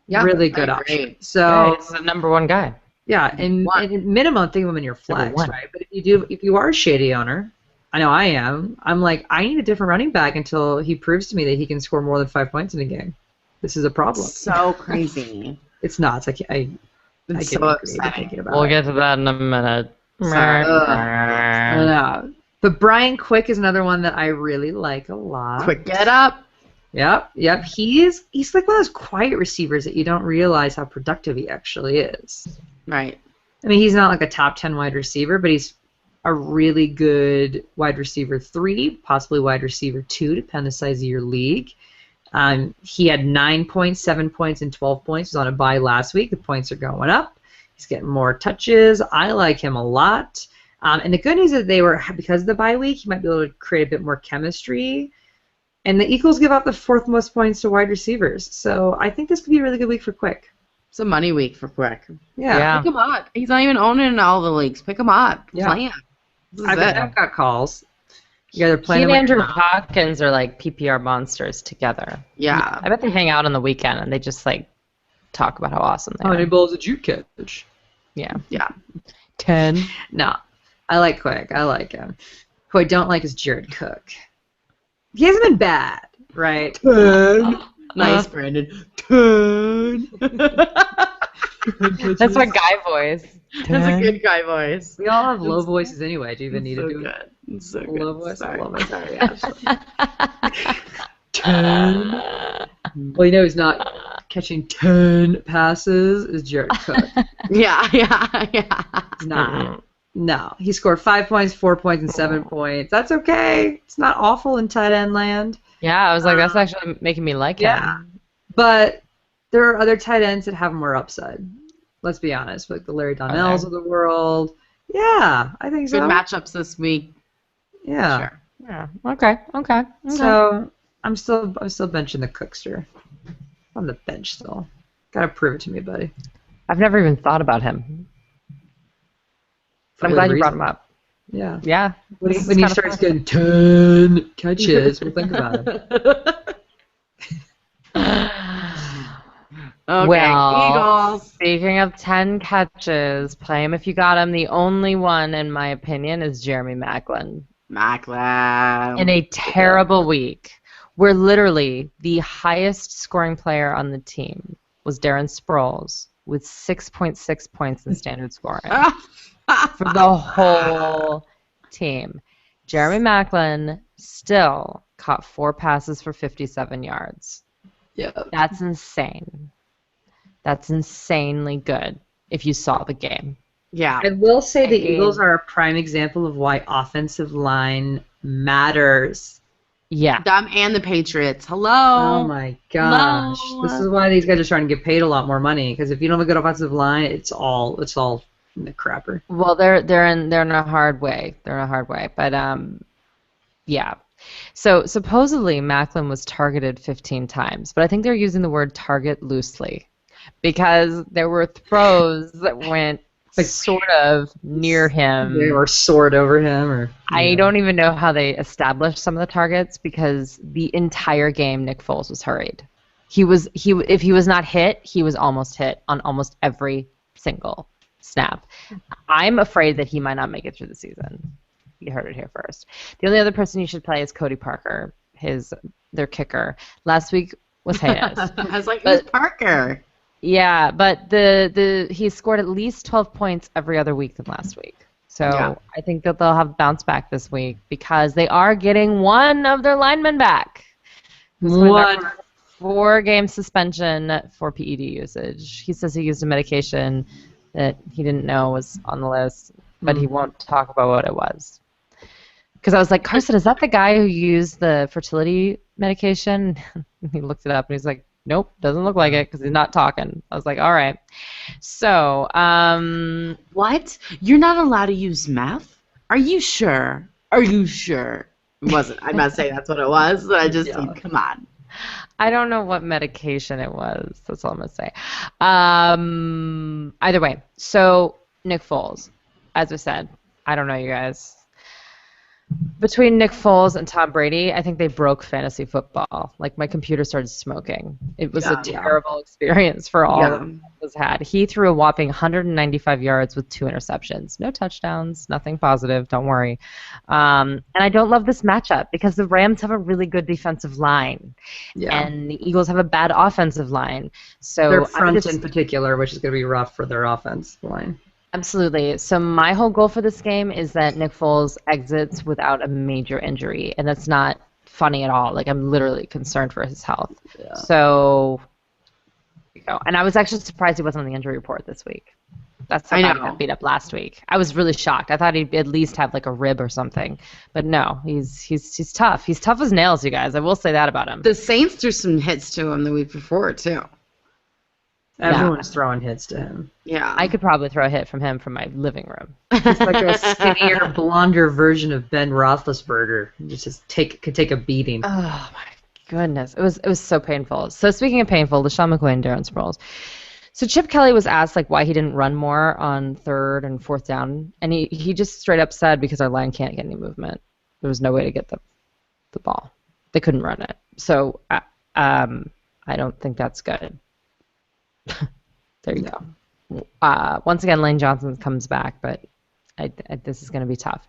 Yeah, really good option. So he's the #1 guy. Yeah, and at minimum, think of him in your flex, right? But if you are a shady owner, I know I am. I'm like, I need a different running back until he proves to me that he can score more than 5 points in a game. This is a problem. So crazy. It's not. It's like It's so upsetting. thinking about We'll it. get to that in a minute. I don't know. But Brian Quick is another one that I really like a lot. Quick get up. Yep. He's like one of those quiet receivers that you don't realize how productive he actually is. Right. I mean, he's not like a top 10 wide receiver, but he's a really good wide receiver 3, possibly wide receiver 2, depending on the size of your league. He had 9 points, 7 points, and 12 points. He was on a bye last week. The points are going up. He's getting more touches. I like him a lot. And the good news is because of the bye week, he might be able to create a bit more chemistry. And the Eagles give up the 4th most points to wide receivers. So I think this could be a really good week for Quick. It's a money week for Quick. Yeah. Pick him up. He's not even owning in all the leagues. Pick him up. Yeah. Play him. I've got calls. You guys are He playing and him Andrew Hopkins are like PPR monsters together. Yeah. I bet they hang out on the weekend and they just like talk about how awesome they How many are. balls did you catch? Yeah. Yeah. 10. No. I like Quick. I like him. Who I don't like is Jared Cook. He hasn't been bad, right? 10. Nice, Brandon. 10. That's my guy voice. That's a good guy voice. We all have low voices anyway. Do you even need so to do good. it? It's so Low good. voice? Sorry. I love it. Sorry, Ashley. 10. Well, you know he's not catching 10 passes is Jared Cook. Yeah. He's not. No, he scored 5 points, 4 points, and 7 points. That's okay. It's not awful in tight end land. Yeah, I was like, that's actually making me like him. But there are other tight ends that have more upside. Let's be honest, like the Larry Donnells of the world. Yeah, I think so. Good matchups this week. Yeah. Sure. Yeah. Okay. So I'm still benching the Cookster. On the bench still. Gotta prove it to me, buddy. I've never even thought about him. But I'm glad you brought him up. Yeah. Yeah. When he starts getting 10 catches, we'll think about it. Okay, well, Eagles. Speaking of 10 catches, play him if you got him. The only one, in my opinion, is Jeremy Maclin. Maclin. In a terrible week, where literally the highest scoring player on the team was Darren Sproles with 6.6 points in standard scoring for the whole team. Jeremy Maclin still caught 4 passes for 57 yards. Yeah. That's insane. That's insanely good if you saw the game. Yeah. I will say the Eagles are a prime example of why offensive line matters. Yeah. Them and the Patriots. Hello. Oh my gosh. Hello. This is why these guys are trying to get paid a lot more money, because if you don't have a good offensive line, it's all in the crapper. Well, they're in a hard way. They're in a hard way. But yeah. So supposedly Maclin was targeted 15 times, but I think they're using the word target loosely because there were throws that went sort of near him. Or soared over him. Or I don't even know how they established some of the targets because the entire game Nick Foles was hurried. If he was not hit, he was almost hit on almost every single snap. I'm afraid that he might not make it through the season. You heard it here first. The only other person you should play is Cody Parker, their kicker. Last week was Haynes. I was like, who's Parker? Yeah, but he scored at least 12 points every other week than last week. So yeah. I think that they'll have bounce back this week because they are getting one of their linemen back. One. 4-game suspension for PED usage. He says he used a medication that he didn't know was on the list, but he won't talk about what it was. Because I was like, Carson, is that the guy who used the fertility medication? He looked it up and he's like, nope, doesn't look like it because he's not talking. I was like, all right. So, what? You're not allowed to use meth? Are you sure? Are you sure? It wasn't. I'm not saying that's what it was, but I just said, come on. I don't know what medication it was. That's all I'm going to say. Either way, so Nick Foles, as I said, I don't know you guys. Between Nick Foles and Tom Brady, I think they broke fantasy football. Like, my computer started smoking. It was a terrible experience for all of them was had. He threw a whopping 195 yards with 2 interceptions. No touchdowns, nothing positive, don't worry. And I don't love this matchup because the Rams have a really good defensive line. Yeah. And the Eagles have a bad offensive line. So their front in particular, which is going to be rough for their offensive line. Absolutely. So my whole goal for this game is that Nick Foles exits without a major injury, and that's not funny at all. Like, I'm literally concerned for his health. Yeah. So, and I was actually surprised he wasn't on the injury report this week. That's how he got beat up last week. I was really shocked. I thought he'd at least have like a rib or something, but no, he's tough. He's tough as nails, you guys. I will say that about him. The Saints threw some hits to him the week before too. Everyone's throwing hits to him. Yeah. I could probably throw a hit from him from my living room. He's like a skinnier, blonder version of Ben Roethlisberger. Could take a beating. Oh my goodness. It was so painful. So speaking of painful, LeSean McCoy and Darren Sproles. So Chip Kelly was asked like why he didn't run more on 3rd and 4th down, and he just straight up said because our line can't get any movement. There was no way to get the ball. They couldn't run it. So I don't think that's good. There you go. Once again, Lane Johnson comes back, but this is going to be tough.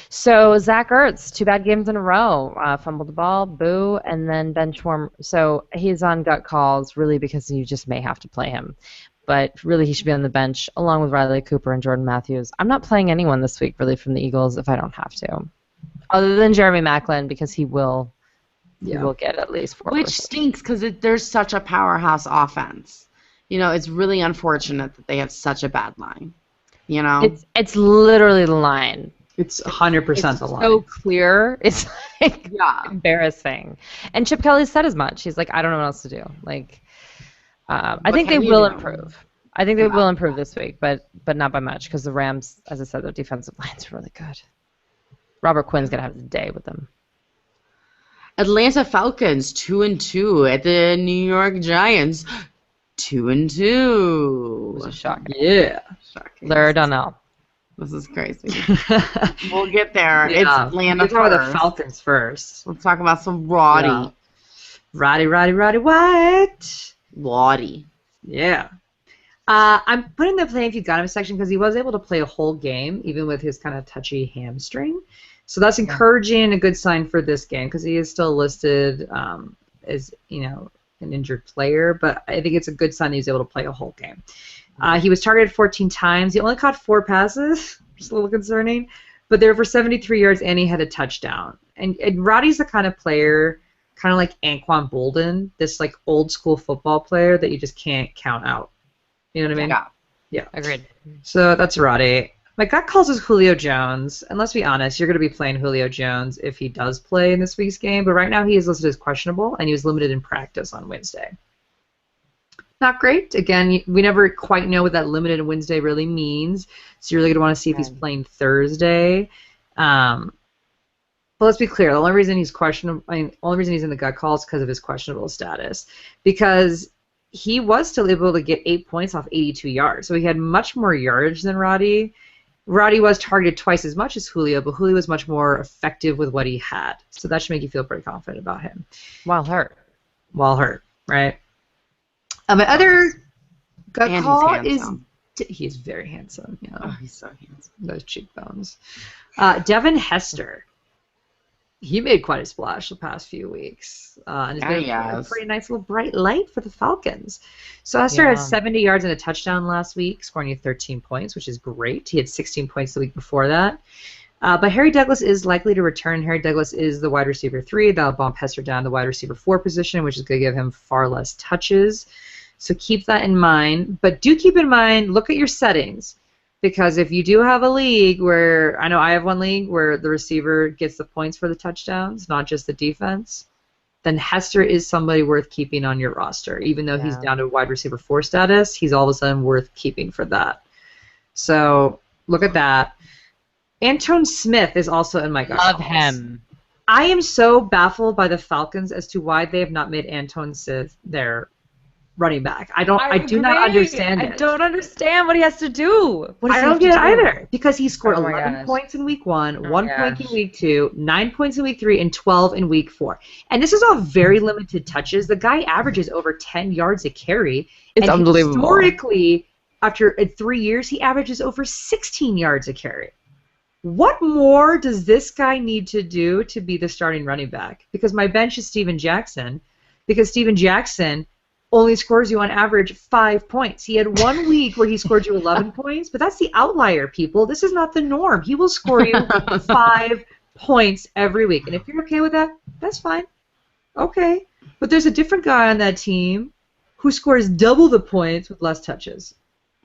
So Zach Ertz, 2 bad games in a row. Fumbled the ball, boo, and then bench warm. So he's on gut calls, really, because you just may have to play him. But really, he should be on the bench, along with Riley Cooper and Jordan Matthews. I'm not playing anyone this week, really, from the Eagles if I don't have to. Other than Jeremy Maclin, because he will get at least 4. Which stinks, because there's such a powerhouse offense. You know, it's really unfortunate that they have such a bad line. You know? It's literally the line. It's 100% the line. So clear. It's like Yeah. embarrassing. And Chip Kelly said as much. He's like, I don't know what else to do. Like, I think they can you will do? improve. I think they will improve this week, but not by much because the Rams, as I said, their defensive line's really good. Robert Quinn's gonna have the day with them. Atlanta Falcons 2-2 at the New York Giants 2-2. It was a shock. Yeah. Shocking. Larry Donnell. This is crazy. We'll get there. Yeah. It's Atlanta Let's talk about the first. Falcons first. Let's talk about some Roddy. Yeah. Roddy White. Lottie. Yeah. I'm putting the play if you got him section because he was able to play a whole game, even with his kind of touchy hamstring. So that's encouraging and a good sign for this game because he is still listed as, an injured player. But I think it's a good sign that he's able to play a whole game. He was targeted 14 times. He only caught 4 passes, which is a little concerning. But they were for 73 yards, and he had a touchdown. And Roddy's the kind of player, kind of like Anquan Bolden, this like old school football player that you just can't count out. You know what I mean? Yeah. Agreed. So that's Roddy. My gut calls is Julio Jones. And let's be honest, you're going to be playing Julio Jones if he does play in this week's game. But right now he is listed as questionable, and he was limited in practice on Wednesday. Not great. Again, we never quite know what that limited on Wednesday really means. So you're really going to want to see if he's playing Thursday. But let's be clear. The only reason he's questionable, only reason he's in the gut call is because of his questionable status. Because he was still able to get 8 points off 82 yards. So he had much more yardage than Roddy. Roddy was targeted twice as much as Julio, but Julio was much more effective with what he had. So that should make you feel pretty confident about him. While hurt. While hurt, right? My other gut And call he's is handsome. he is very handsome. Yeah, Oh, he's so handsome. those cheekbones. Devin Hester. He made quite a splash the past few weeks. And Yeah, has been he a has. pretty nice little bright light for the Falcons. So Hester had 70 yards and a touchdown last week, scoring you 13 points, which is great. He had 16 points the week before that. But Harry Douglas is likely to return. Harry Douglas is the wide receiver 3. That'll bump Hester down to the wide receiver 4 position, which is going to give him far less touches. So keep that in mind. But do keep in mind, look at your settings. Because if you do have a league where, I know I have one league where the receiver gets the points for the touchdowns, not just the defense, then Hester is somebody worth keeping on your roster. Even though he's down to wide receiver 4 status, he's all of a sudden worth keeping for that. So look at that. Antone Smith is also in my gut Love calls. him. I am so baffled by the Falcons as to why they have not made Antone Smith their running back. I do not understand it. I don't understand what he has to do. What does I he don't have to get it do? either. Because he scored Oh my 11 gosh. points in week 1, Oh 1 my point in gosh. week 2, 9 points in week 3, and 12 in week 4. And this is all very limited touches. The guy averages over 10 yards a carry. It's and unbelievable. Historically, after 3 years, he averages over 16 yards a carry. What more does this guy need to do to be the starting running back? Because my bench is Steven Jackson. Because Steven Jackson only scores you on average 5 points. He had 1 week where he scored you 11 points, but that's the outlier, people. This is not the norm. He will score you 5 points every week. And if you're okay with that, that's fine. Okay. But there's a different guy on that team who scores double the points with less touches.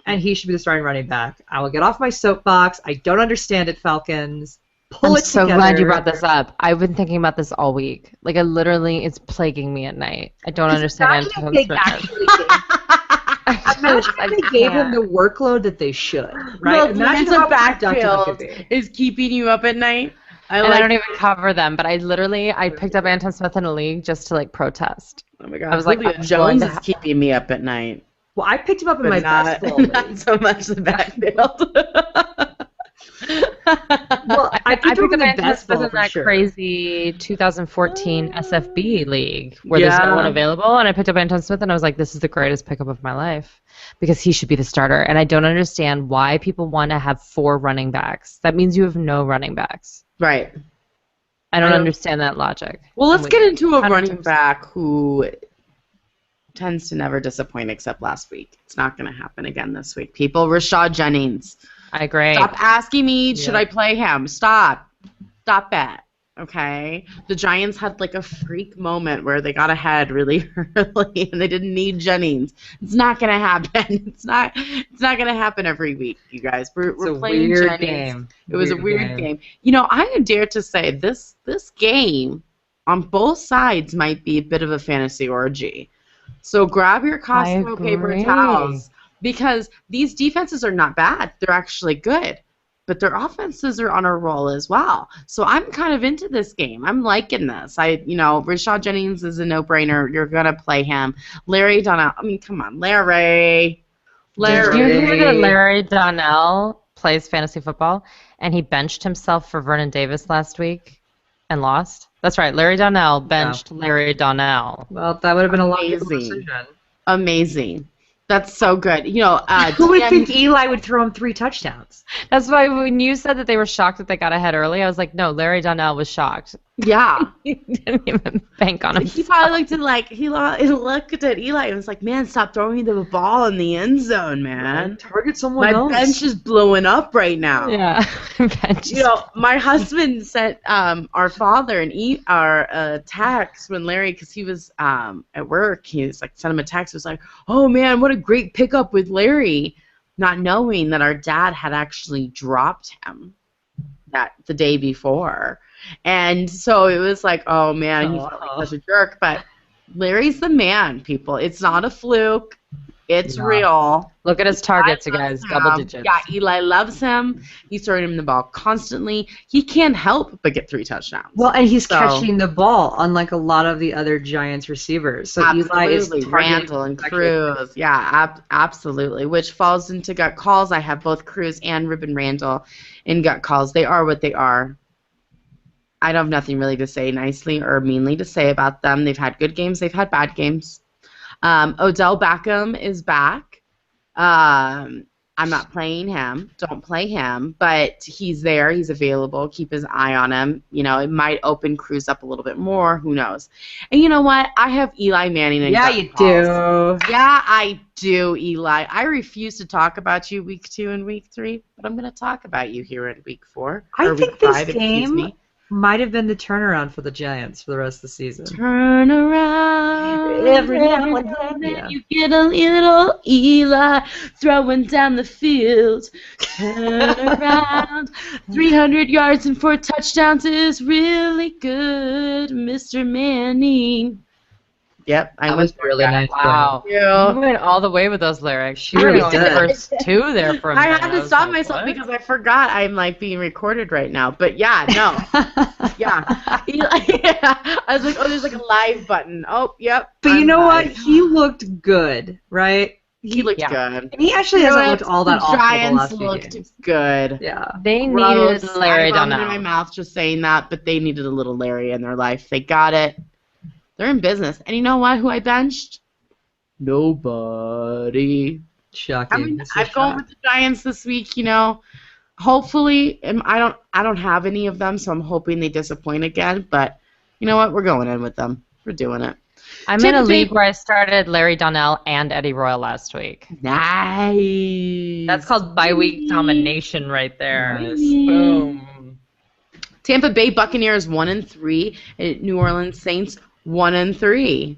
And he should be the starting running back. I will get off my soapbox. I don't understand it, Falcons. Pull I'm it so together. glad you brought this up. I've been thinking about this all week. Like, it's plaguing me at night. I don't understand It's not Antone even Smith. actually Imagine if they gave him the workload that they should, right? The Imagine Atlanta how productive it backfield could be. is keeping you up at night. And I don't even cover them, but I picked up Antone Smith in a league just to, like, protest. Oh my God. I was like, Julio I'm Jones going is to keeping me up at night. Well, I picked him up in my But best not, ball not league. so much the backfield. Well, I picked him up in the Antone best Smith ball in for that sure. crazy 2014 SFB league where there's no Yeah. one available, and I picked up Antone Smith, and I was like, this is the greatest pickup of my life because he should be the starter. And I don't understand why people want to have 4 running backs. That means you have no running backs. Right. I don't I don't- understand that logic. Well, let's get into a 100%. running back who tends to never disappoint except last week. It's not going to happen again this week. People, Rashad Jennings. I agree. Stop asking me, should Yeah. I play him? Stop. Stop that. Okay, the Giants had like a freak moment where they got ahead really early and they didn't need Jennings. It's not gonna happen. It's not gonna happen every week, you guys. It's We're a playing weird Jennings. game. It was a weird game. You know, I dare to say this game on both sides might be a bit of a fantasy orgy. So grab your Costco paper agree. towels because these defenses are not bad. They're actually good. But their offenses are on a roll as well. So I'm kind of into this game. I'm liking this. Rashad Jennings is a no-brainer. You're going to play him. Larry Donnell. I mean, come on, Larry. Did you hear that Larry Donnell plays fantasy football and he benched himself for Vernon Davis last week and lost? That's right. Larry Donnell benched Larry Donnell. Well, that would have been a lot of Amazing. decision. Amazing. That's so good. Who would think Eli would throw him 3 touchdowns? That's why when you said that they were shocked that they got ahead early, I was like, no, Larry Donnell was shocked. Yeah. He didn't even bank on himself. He probably looked at Eli and was like, man, stop throwing the ball in the end zone, man. Target someone My else. bench is blowing up right now. Yeah. My husband sent our father a text when Larry, because he was at work, he was like, sent him a text. It was like, oh man, what a great pickup with Larry, not knowing that our dad had actually dropped him the day before. And so it was like, oh man, he felt like such a jerk. But Larry's the man, people. It's not a fluke. It's real. Look at his targets, you guys, double digits. Yeah, Eli loves him. He's throwing him the ball constantly. He can't help but get 3 touchdowns. Well, and he's catching the ball, unlike a lot of the other Giants receivers. So Eli is Randall and Cruz. Yeah, absolutely. Which falls into gut calls. I have both Cruz and Ruben Randall in gut calls. They are what they are. I don't have nothing really to say nicely or meanly to say about them. They've had good games. They've had bad games. Odell Beckham is back. I'm not playing him. Don't play him. But he's there. He's available. Keep his eye on him. It might open Cruz up a little bit more. Who knows? And you know what? I have Eli Manning in gut calls. Do. Yeah, I do, Eli. I refuse to talk about you week 2 and week 3, but I'm going to talk about you here in week 4. I think this game might have been the turnaround for the Giants for the rest of the season. Turn around. Every now and then you get a little Eli throwing down the field. Turn around. 300 yards and 4 touchdowns is really good, Mr. Manning. Yep, I was really nice. Wow. You went all the way with those lyrics. You really were did. the first 2 there for a minute. I had to stop myself because I forgot I'm being recorded right now. But yeah, no. Yeah. I was like, oh, there's a live button. Oh, yep. But you know what? He looked good, right? He looked good. And he actually hasn't looked all that awful the last few games. Giants looked good. Yeah. They needed Larry Donnell. I'm in my mouth just saying that, but they needed a little Larry in their life. They got it. They're in business. And you know what? Who I benched? Nobody. Shocking. I've gone with the Giants this week, Hopefully, I don't have any of them, so I'm hoping they disappoint again. But you know what? We're going in with them. We're doing it. I'm in a league where I started Larry Donnell and Eddie Royal last week. Nice. That's called bye-week domination right there. Nice. Boom. Tampa Bay Buccaneers 1-3, and New Orleans Saints 1-3.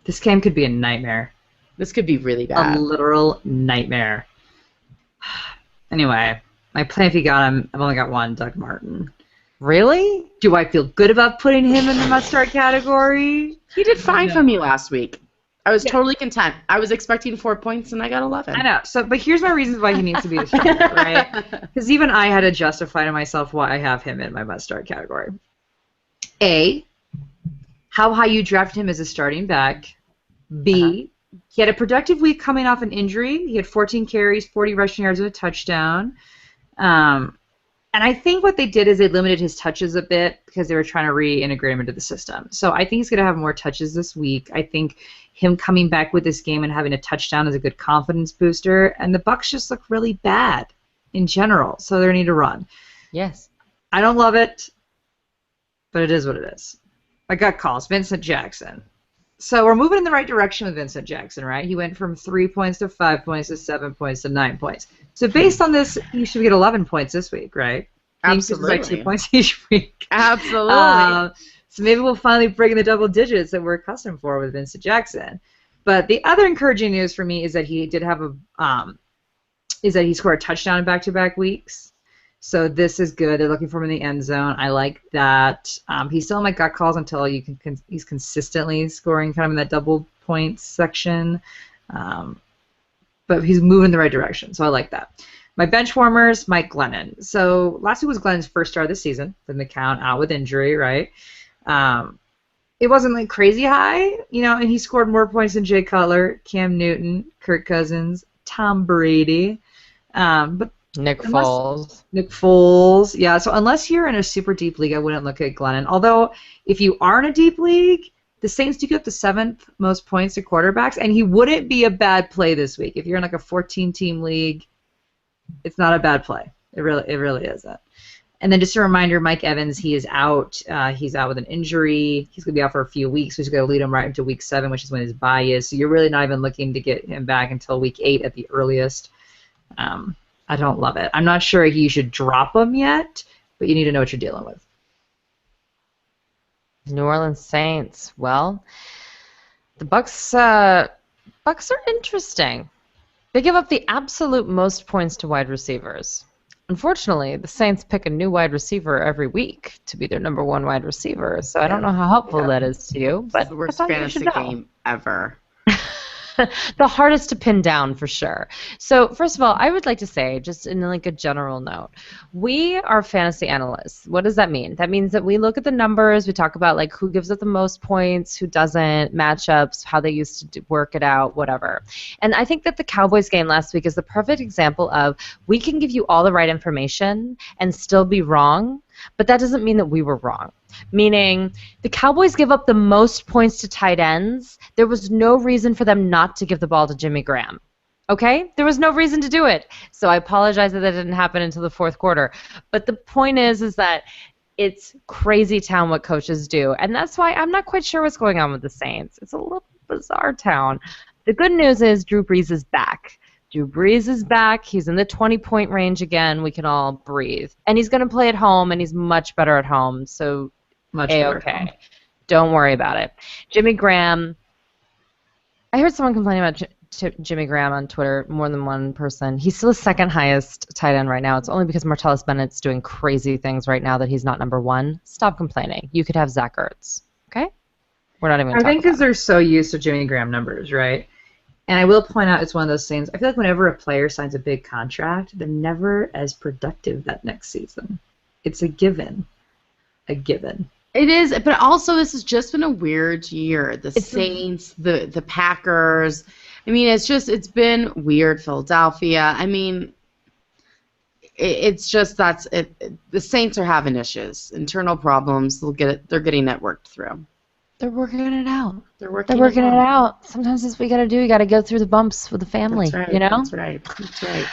This game could be a nightmare. This could be really bad. A literal nightmare. Anyway, my plan, if you got him, I've only got one, Doug Martin. Really? Do I feel good about putting him in the must-start category? He did fine for me last week. I was totally content. I was expecting 4 points, and I got 11. I know. But here's my reasons why he needs to be the starter, right? Because even I had to justify to myself why I have him in my must-start category. A, how high you drafted him as a starting back. B, he had a productive week coming off an injury. He had 14 carries, 40 rushing yards, and a touchdown. And I think what they did is they limited his touches a bit because they were trying to reintegrate him into the system. So I think he's going to have more touches this week. I think him coming back with this game and having a touchdown is a good confidence booster. And the Bucs just look really bad in general, so they need to run. Yes. I don't love it, but it is what it is. I got calls. Vincent Jackson. So we're moving in the right direction with Vincent Jackson, right? He went from 3 points to 5 points to 7 points to 9 points. So based on this, you should get 11 points this week, right? He increases by 2 Absolutely. points each week. Absolutely. So maybe we'll finally break in the double digits that we're accustomed for with Vincent Jackson. But the other encouraging news for me is that he did have is that he scored a touchdown in back-to-back weeks. So this is good. They're looking for him in the end zone. I like that. He's still in my gut calls until he's consistently scoring kind of in that double points section. But he's moving in the right direction, so I like that. My bench warmers, Mike Glennon. So last week was Glennon's first start of the season. Then the count out with injury, right? It wasn't like crazy high, and he scored more points than Jay Cutler, Cam Newton, Kirk Cousins, Tom Brady. But Nick Foles. Nick Foles, yeah. So unless you're in a super deep league, I wouldn't look at Glennon. Although if you are in a deep league, the Saints do get the 7th most points to quarterbacks, and he wouldn't be a bad play this week. If you're in like a 14-team league, it's not a bad play. It really isn't. And then just a reminder, Mike Evans, he is out. He's out with an injury. He's going to be out for a few weeks, so he's going to lead him right into week 7, which is when his bye is. So you're really not even looking to get him back until week 8 at the earliest. I don't love it. I'm not sure you should drop him yet, but you need to know what you're dealing with. New Orleans Saints. Well, the Bucks are interesting. They give up the absolute most points to wide receivers. Unfortunately, the Saints pick a new wide receiver every week to be their number 1 wide receiver, so I don't know how helpful that is to you. But It's the worst I thought you should fantasy know. game ever. The hardest to pin down for sure. So first of all, I would like to say, just in like a general note, we are fantasy analysts. What does that mean? That means that we look at the numbers, we talk about like who gives up the most points, who doesn't, matchups, how they used to work it out, whatever. And I think that the Cowboys game last week is the perfect example of we can give you all the right information and still be wrong, but that doesn't mean that we were wrong. Meaning, the Cowboys give up the most points to tight ends. There was no reason for them not to give the ball to Jimmy Graham. Okay? There was no reason to do it. So I apologize that didn't happen until the fourth quarter. But the point is that it's crazy town what coaches do. And that's why I'm not quite sure what's going on with the Saints. It's a little bizarre town. The good news is Drew Brees is back. Drew Brees is back. He's in the 20-point range again. We can all breathe. And he's going to play at home, and he's much better at home. So Much better. A-okay. Don't worry about it. Jimmy Graham. I heard someone complaining about Jimmy Graham on Twitter, more than one person. He's still the second highest tight end right now. It's only because Martellus Bennett's doing crazy things right now that he's not number 1. Stop complaining. You could have Zach Ertz. Okay? We're not even I think talking because they're so used to Jimmy Graham numbers, right? And I will point out it's one of those things. I feel like whenever a player signs a big contract, they're never as productive that next season. It's a given. A given. It is, but also this has just been a weird year. The Saints, the Packers. I mean, it's been weird. Philadelphia. I mean, it's just the Saints are having issues, internal problems. They're getting it worked through. They're working it out. They're working it out. Sometimes that's what you got to do. You got to go through the bumps with the family. That's right. You know. That's right.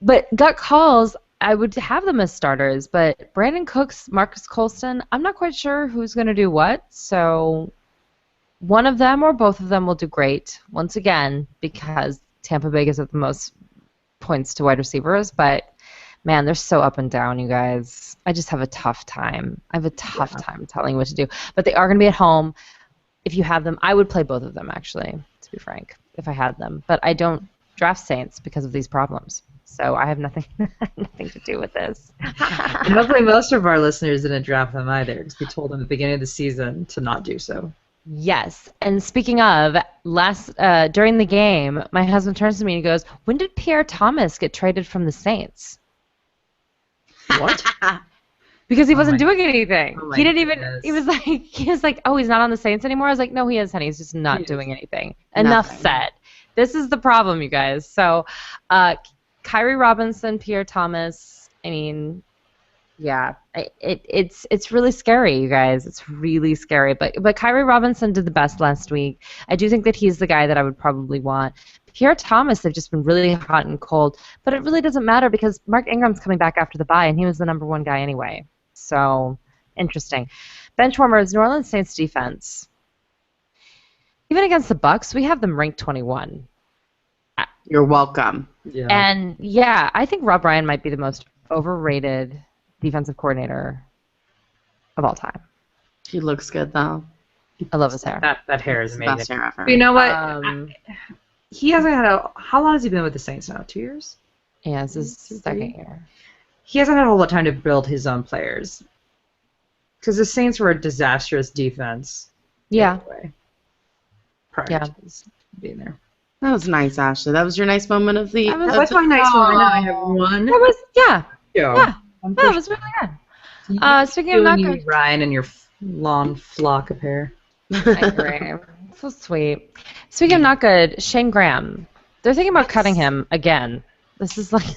But gut calls, I would have them as starters, but Brandon Cooks, Marcus Colston, I'm not quite sure who's going to do what, so one of them or both of them will do great, once again, because Tampa Bay gives up the most points to wide receivers, but, man, they're so up and down, you guys. I just have a tough time. I have a tough time telling what to do. But they are going to be at home. If you have them, I would play both of them, actually, to be frank, if I had them. But I don't draft Saints because of these problems. So I have nothing to do with this. And hopefully most of our listeners didn't draft them either, because we told them at the beginning of the season to not do so. Yes, and speaking of, during the game, my husband turns to me and he goes, "When did Pierre Thomas get traded from the Saints?" What? Because he wasn't doing anything. Oh my He didn't even. goodness. He was like, "Oh, he's not on the Saints anymore." I was like, "No, he is, honey. He's just not doing anything." Enough Nothing. said. This is the problem, you guys. So, Kyrie Robinson, Pierre Thomas. I mean, yeah, it's really scary, you guys. It's really scary. But Kyrie Robinson did the best last week. I do think that he's the guy that I would probably want. Pierre Thomas, they've just been really hot and cold. But it really doesn't matter because Mark Ingram's coming back after the bye, and he was the number 1 guy anyway. So, interesting. Benchwarmers, New Orleans Saints defense. Even against the Bucks, we have them ranked 21. You're welcome. Yeah. And, yeah, I think Rob Ryan might be the most overrated defensive coordinator of all time. He looks good though. I love his hair. That hair is It's the best amazing. hair ever. But you know what? Um, He hasn't had a. How long has he been with the Saints now? 2 years. Yeah, it's his 2, 3. second year. He hasn't had a whole lot of time to build his own players. Because the Saints were a disastrous defense. Yeah. Anyway, prior Yeah. to his being there. That was nice, Ashley. That was your nice moment of the. That's my nice one. I have one. That was, yeah. Yeah. Yeah. That was really good. Speaking of not you, good. Ryan, and your long flock of hair. I agree. So sweet. Speaking of not good, Shane Graham. They're thinking about cutting him again. This is like, you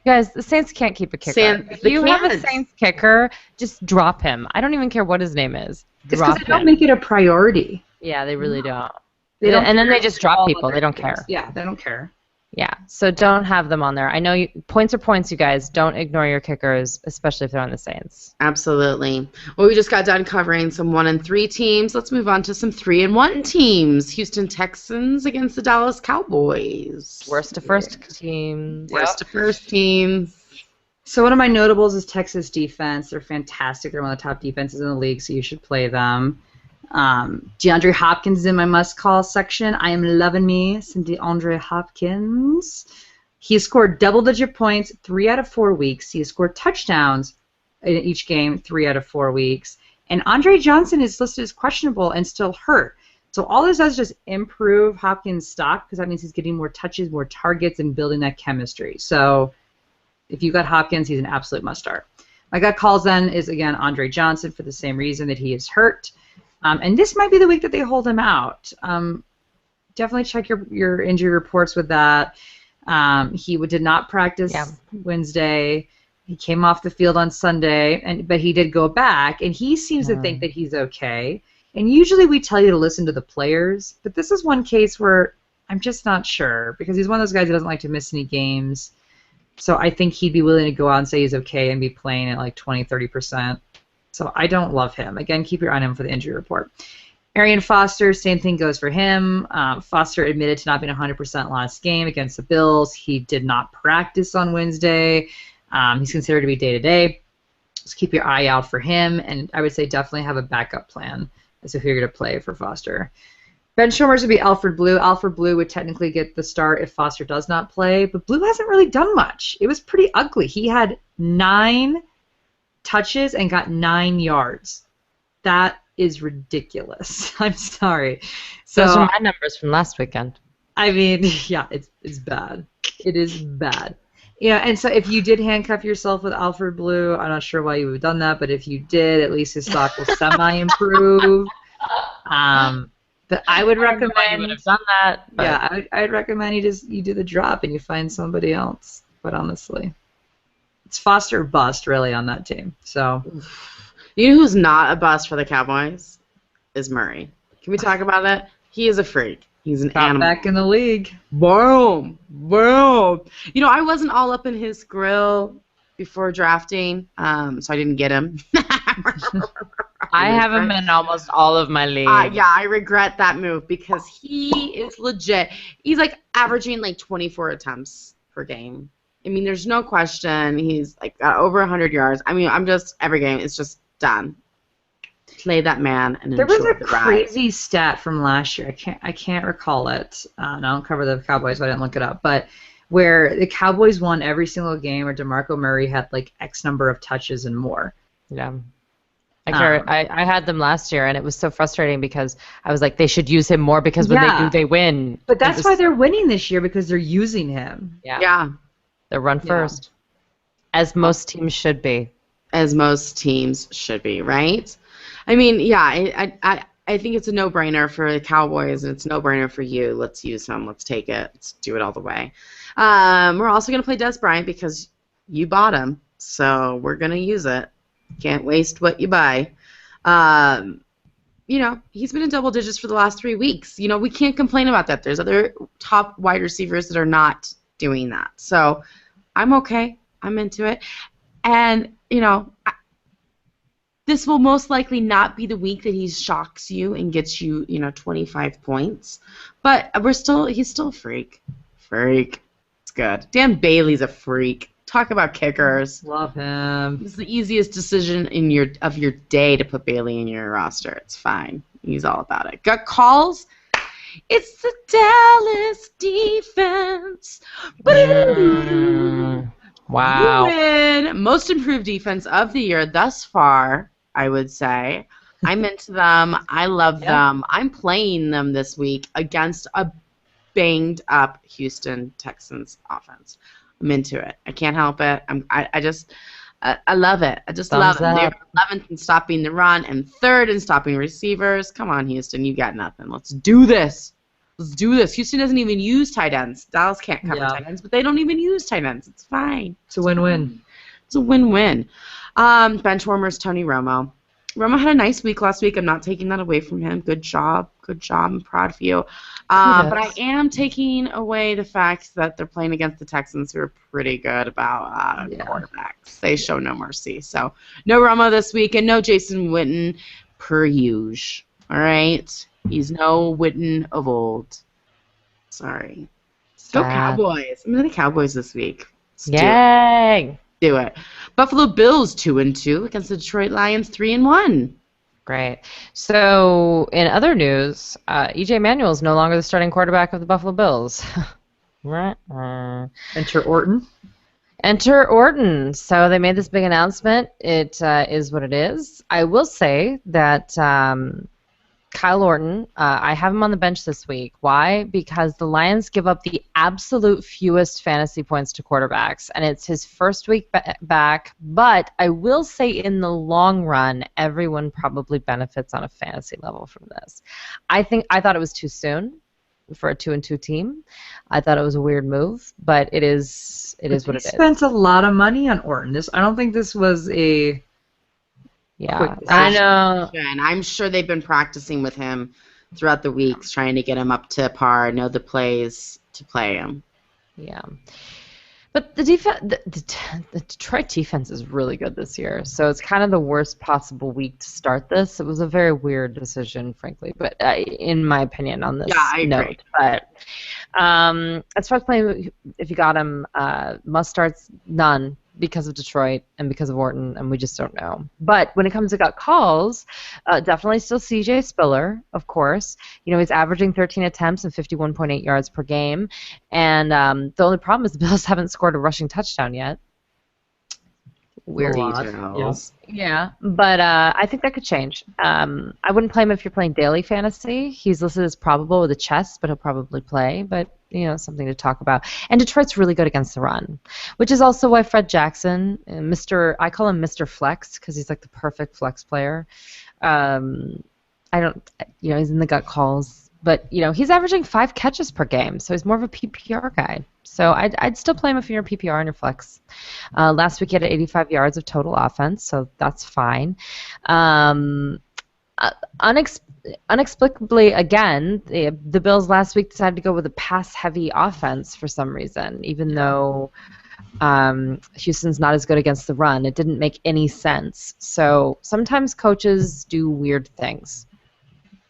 guys, the Saints can't keep a kicker. If they you have a can't. Saints kicker, just drop him. I don't even care what his name is. It's because Drop they don't him. make it a priority. Yeah, they really don't. They don't And then care they just about drop all people. other They don't things. care. Yeah, they don't care. Yeah, so don't have them on there. I know points are points, you guys. Don't ignore your kickers, especially if they're on the Saints. Absolutely. Well, we just got done covering some 1-3 teams. Let's move on to some 3-1 teams. Houston Texans against the Dallas Cowboys. Worst to first teams. Worst to first teams. So one of my notables is Texas defense. They're fantastic. They're one of the top defenses in the league, so you should play them. DeAndre Hopkins is in my must-call section. I am loving me some DeAndre Hopkins. He has scored double-digit points 3 out of 4 weeks. He has scored touchdowns in each game 3 out of 4 weeks. And Andre Johnson is listed as questionable and still hurt. So all this does is just improve Hopkins' stock because that means he's getting more touches, more targets, and building that chemistry. So if you got Hopkins, he's an absolute must-start. My gut calls then is, again, Andre Johnson for the same reason that he is hurt. And this might be the week that they hold him out. Definitely check your injury reports with that. He did not practice Wednesday. He came off the field on Sunday, but he did go back, and he seems to think that he's okay. And usually we tell you to listen to the players, but this is one case where I'm just not sure because he's one of those guys who doesn't like to miss any games. So I think he'd be willing to go out and say he's okay and be playing at like 20, 30%. So I don't love him. Again, keep your eye on him for the injury report. Arian Foster, same thing goes for him. Foster admitted to not being 100% last game against the Bills. He did not practice on Wednesday. He's considered to be day-to-day. So keep your eye out for him, and I would say definitely have a backup plan as if you're going to play for Foster. Ben Shomers would be Alfred Blue. Alfred Blue would technically get the start if Foster does not play, but Blue hasn't really done much. It was pretty ugly. He had 9 touches and got 9 yards. That is ridiculous. I'm sorry. So Those are my numbers from last weekend. I mean, yeah, it's bad. It is bad. Yeah, and so if you did handcuff yourself with Alfred Blue, I'm not sure why you would have done that, but if you did, at least his stock will semi-improve. But I would recommend. I would have done that. But. Yeah, I'd recommend you do the drop and you find somebody else. But honestly, it's Foster or bust really on that team. So. You know who's not a bust for the Cowboys? Is Murray. Can we talk about it? He is a freak. He's an animal. Back in the league. Boom. Boom. You know, I wasn't all up in his grill before drafting, so I didn't get him. I have him in almost all of my leagues. Yeah, I regret that move because he is legit. He's like averaging like 24 attempts per game. I mean, there's no question. He's like got over 100 yards. I mean, every game it's just done. Play that man and there was enjoy a the ride. crazy stat from last year. I can't recall it. I don't cover the Cowboys, so I didn't look it up. But where the Cowboys won every single game, where DeMarco Murray had like X number of touches and more. Yeah. I had them last year, and it was so frustrating because I was like, they should use him more because when they do, they win. But that's why they're winning this year because they're using him. Yeah. They're run first, as most teams should be. As most teams should be, right? I mean, yeah, I think it's a no-brainer for the Cowboys, and it's a no-brainer for you. Let's use him. Let's take it. Let's do it all the way. We're also going to play Dez Bryant because you bought him, so we're going to use it. Can't waste what you buy. You know, he's been in double digits for the last 3 weeks. You know, we can't complain about that. There's other top wide receivers that are not doing that. So I'm okay. I'm into it. And, you know, this will most likely not be the week that he shocks you and gets you, 25 points. But he's still a freak. Freak. It's good. Dan Bailey's a freak, Talk about kickers. Love him. It's the easiest decision of your day to put Bailey in your roster. It's fine. He's all about it. Got calls? It's the Dallas defense. Wow. Win. Most improved defense of the year thus far, I would say. I'm into them. I love them. I'm playing them this week against a banged up Houston Texans offense. I'm into it. I can't help it. I love it. I just love it. They're 11th in stopping the run and 3rd in stopping receivers. Come on, Houston, you got nothing. Let's do this. Let's do this. Houston doesn't even use tight ends. Dallas can't cover tight ends, but they don't even use tight ends. It's fine. It's a win-win. It's a win-win. Bench warmers, Tony Romo. Romo had a nice week last week. I'm not taking that away from him. Good job. Good job. I'm proud of you. But I am taking away the fact that they're playing against the Texans, who are pretty good about quarterbacks. They show no mercy. So no Romo this week and no Jason Witten per usual. All right? He's no Witten of old. Sorry. Go Cowboys. I'm going to the Cowboys this week. Yay! Do it. Buffalo Bills 2-2 against the Detroit Lions 3-1. Great. So, in other news, E.J. Manuel is no longer the starting quarterback of the Buffalo Bills. Enter Orton. Enter Orton. So they made this big announcement. It is what it is. I will say that Kyle Orton, I have him on the bench this week. Why? Because the Lions give up the absolute fewest fantasy points to quarterbacks, and it's his first week back. But I will say in the long run, everyone probably benefits on a fantasy level from this. I thought it was too soon for a 2-2 team. I thought it was a weird move, but it is what it is. They spent a lot of money on Orton. I don't think this was a... Yeah, I know. And I'm sure they've been practicing with him throughout the weeks, trying to get him up to par, know the plays to play him. Yeah. But the Detroit defense is really good this year, so it's kind of the worst possible week to start this. It was a very weird decision, frankly, but in my opinion on this note. Agree. But as far as playing, if you got him, must starts, none, because of Detroit and because of Orton, and we just don't know. But when it comes to gut calls, definitely still C.J. Spiller, of course. You know, he's averaging 13 attempts and 51.8 yards per game, and the only problem is the Bills haven't scored a rushing touchdown yet. Weird. Yeah, but I think that could change. I wouldn't play him if you're playing daily fantasy. He's listed as probable with a chest, but he'll probably play. But something to talk about. And Detroit's really good against the run, which is also why Fred Jackson, I call him Mr. Flex because he's like the perfect flex player. He's in the gut calls, but he's averaging 5 catches per game, so he's more of a PPR guy. So I'd still play him if you're in PPR and your flex. Last week he had 85 yards of total offense, so that's fine. Inexplicably, again, the Bills last week decided to go with a pass-heavy offense for some reason, even though Houston's not as good against the run. It didn't make any sense. So sometimes coaches do weird things.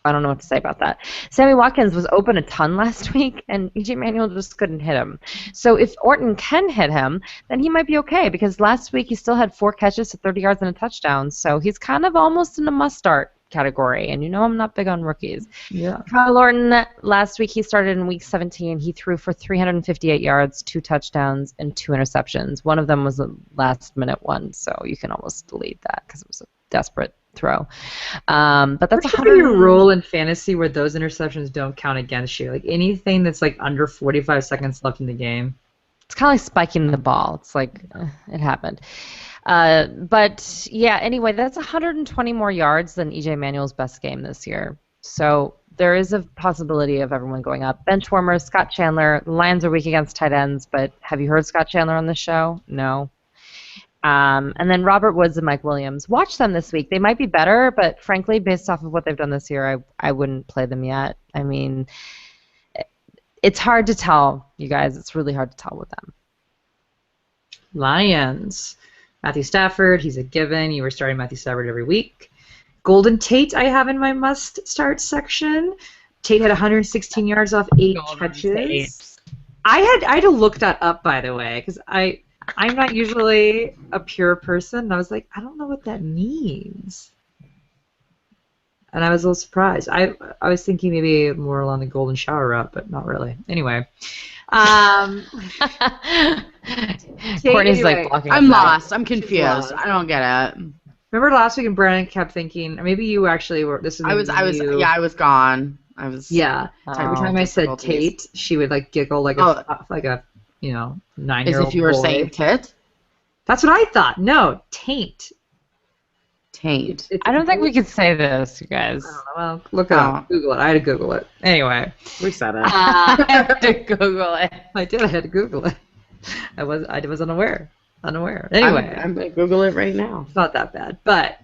I don't know what to say about that. Sammy Watkins was open a ton last week, and E.J. Manuel just couldn't hit him. So if Orton can hit him, then he might be okay, because last week he still had 4 catches to 30 yards and a touchdown. So he's kind of almost in a must-start category, and I'm not big on rookies. Yeah. Kyle Orton, last week he started in week 17. He threw for 358 yards, 2 touchdowns, and 2 interceptions. One of them was a last-minute one, so you can almost delete that because it was a desperate throw. But that's your role in fantasy where those interceptions don't count against you. Like anything that's like under 45 seconds left in the game. It's kind of like spiking the ball. It's like it happened. But yeah, anyway, that's 120 more yards than E.J. Manuel's best game this year. So there is a possibility of everyone going up. Bench warmers, Scott Chandler. The Lions are weak against tight ends, but have you heard Scott Chandler on the show? No. And then Robert Woods and Mike Williams. Watch them this week. They might be better, but frankly, based off of what they've done this year, I wouldn't play them yet. I mean, it's hard to tell, you guys. It's really hard to tell with them. Lions. Matthew Stafford, he's a given. You were starting Matthew Stafford every week. Golden Tate I have in my must-start section. Tate had 116 yards off 8 catches. I had to look that up, by the way, because I I'm not usually a pure person. And I was like, I don't know what that means. And I was a little surprised. I was thinking maybe more along the golden shower route, but not really. Anyway. Courtney's like blocking. I'm lost. I'm She's confused. lost. I don't get it. Remember last week, and Brandon kept thinking, or maybe you actually were. This is I was gone. I was. Yeah. Every time I said difficulties. Tate, she would like giggle like a 9-year-old. As if you were boy. saying tit. That's what I thought. No, taint. Taint. I don't think we could say this, you guys. I don't know. Well, look it up. Google it. I had to Google it. Anyway. We said it. I have to Google it. I did. I had to Google it. I was unaware. Anyway. I'm gonna Google it right now. It's not that bad. But,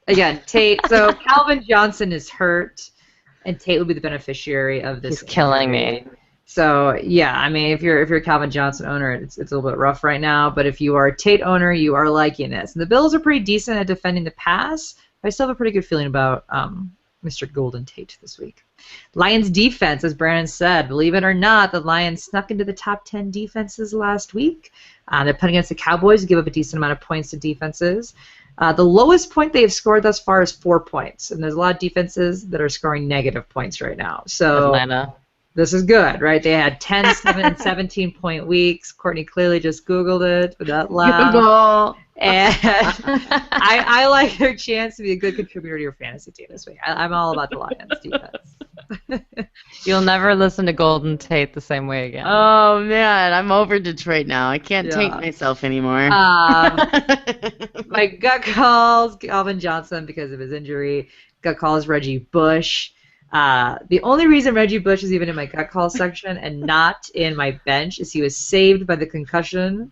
again, Tate. So, Calvin Johnson is hurt, and Tate will be the beneficiary of this. He's killing me. So, yeah, I mean, if you're a Calvin Johnson owner, it's a little bit rough right now. But if you are a Tate owner, you are liking this. And the Bills are pretty decent at defending the pass. But I still have a pretty good feeling about Mr. Golden Tate this week. Lions defense, as Brandon said, believe it or not, the Lions snuck into the top 10 defenses last week. They're playing against the Cowboys, give up a decent amount of points to defenses. The lowest point they have scored thus far is 4 points, and there's a lot of defenses that are scoring negative points right now. So Atlanta. this is good, right? They had 10, 7, and 17-point weeks. Courtney clearly just Googled it with that laugh. Google. And I like their chance to be a good contributor to your fantasy team this week. I'm all about the Lions defense. You'll never listen to Golden Tate the same way again. Oh man, I'm over Detroit now. I can't take myself anymore. My gut calls Calvin Johnson because of his injury. Gut calls Reggie Bush. The only reason Reggie Bush is even in my gut call section and not in my bench is he was saved by the concussion.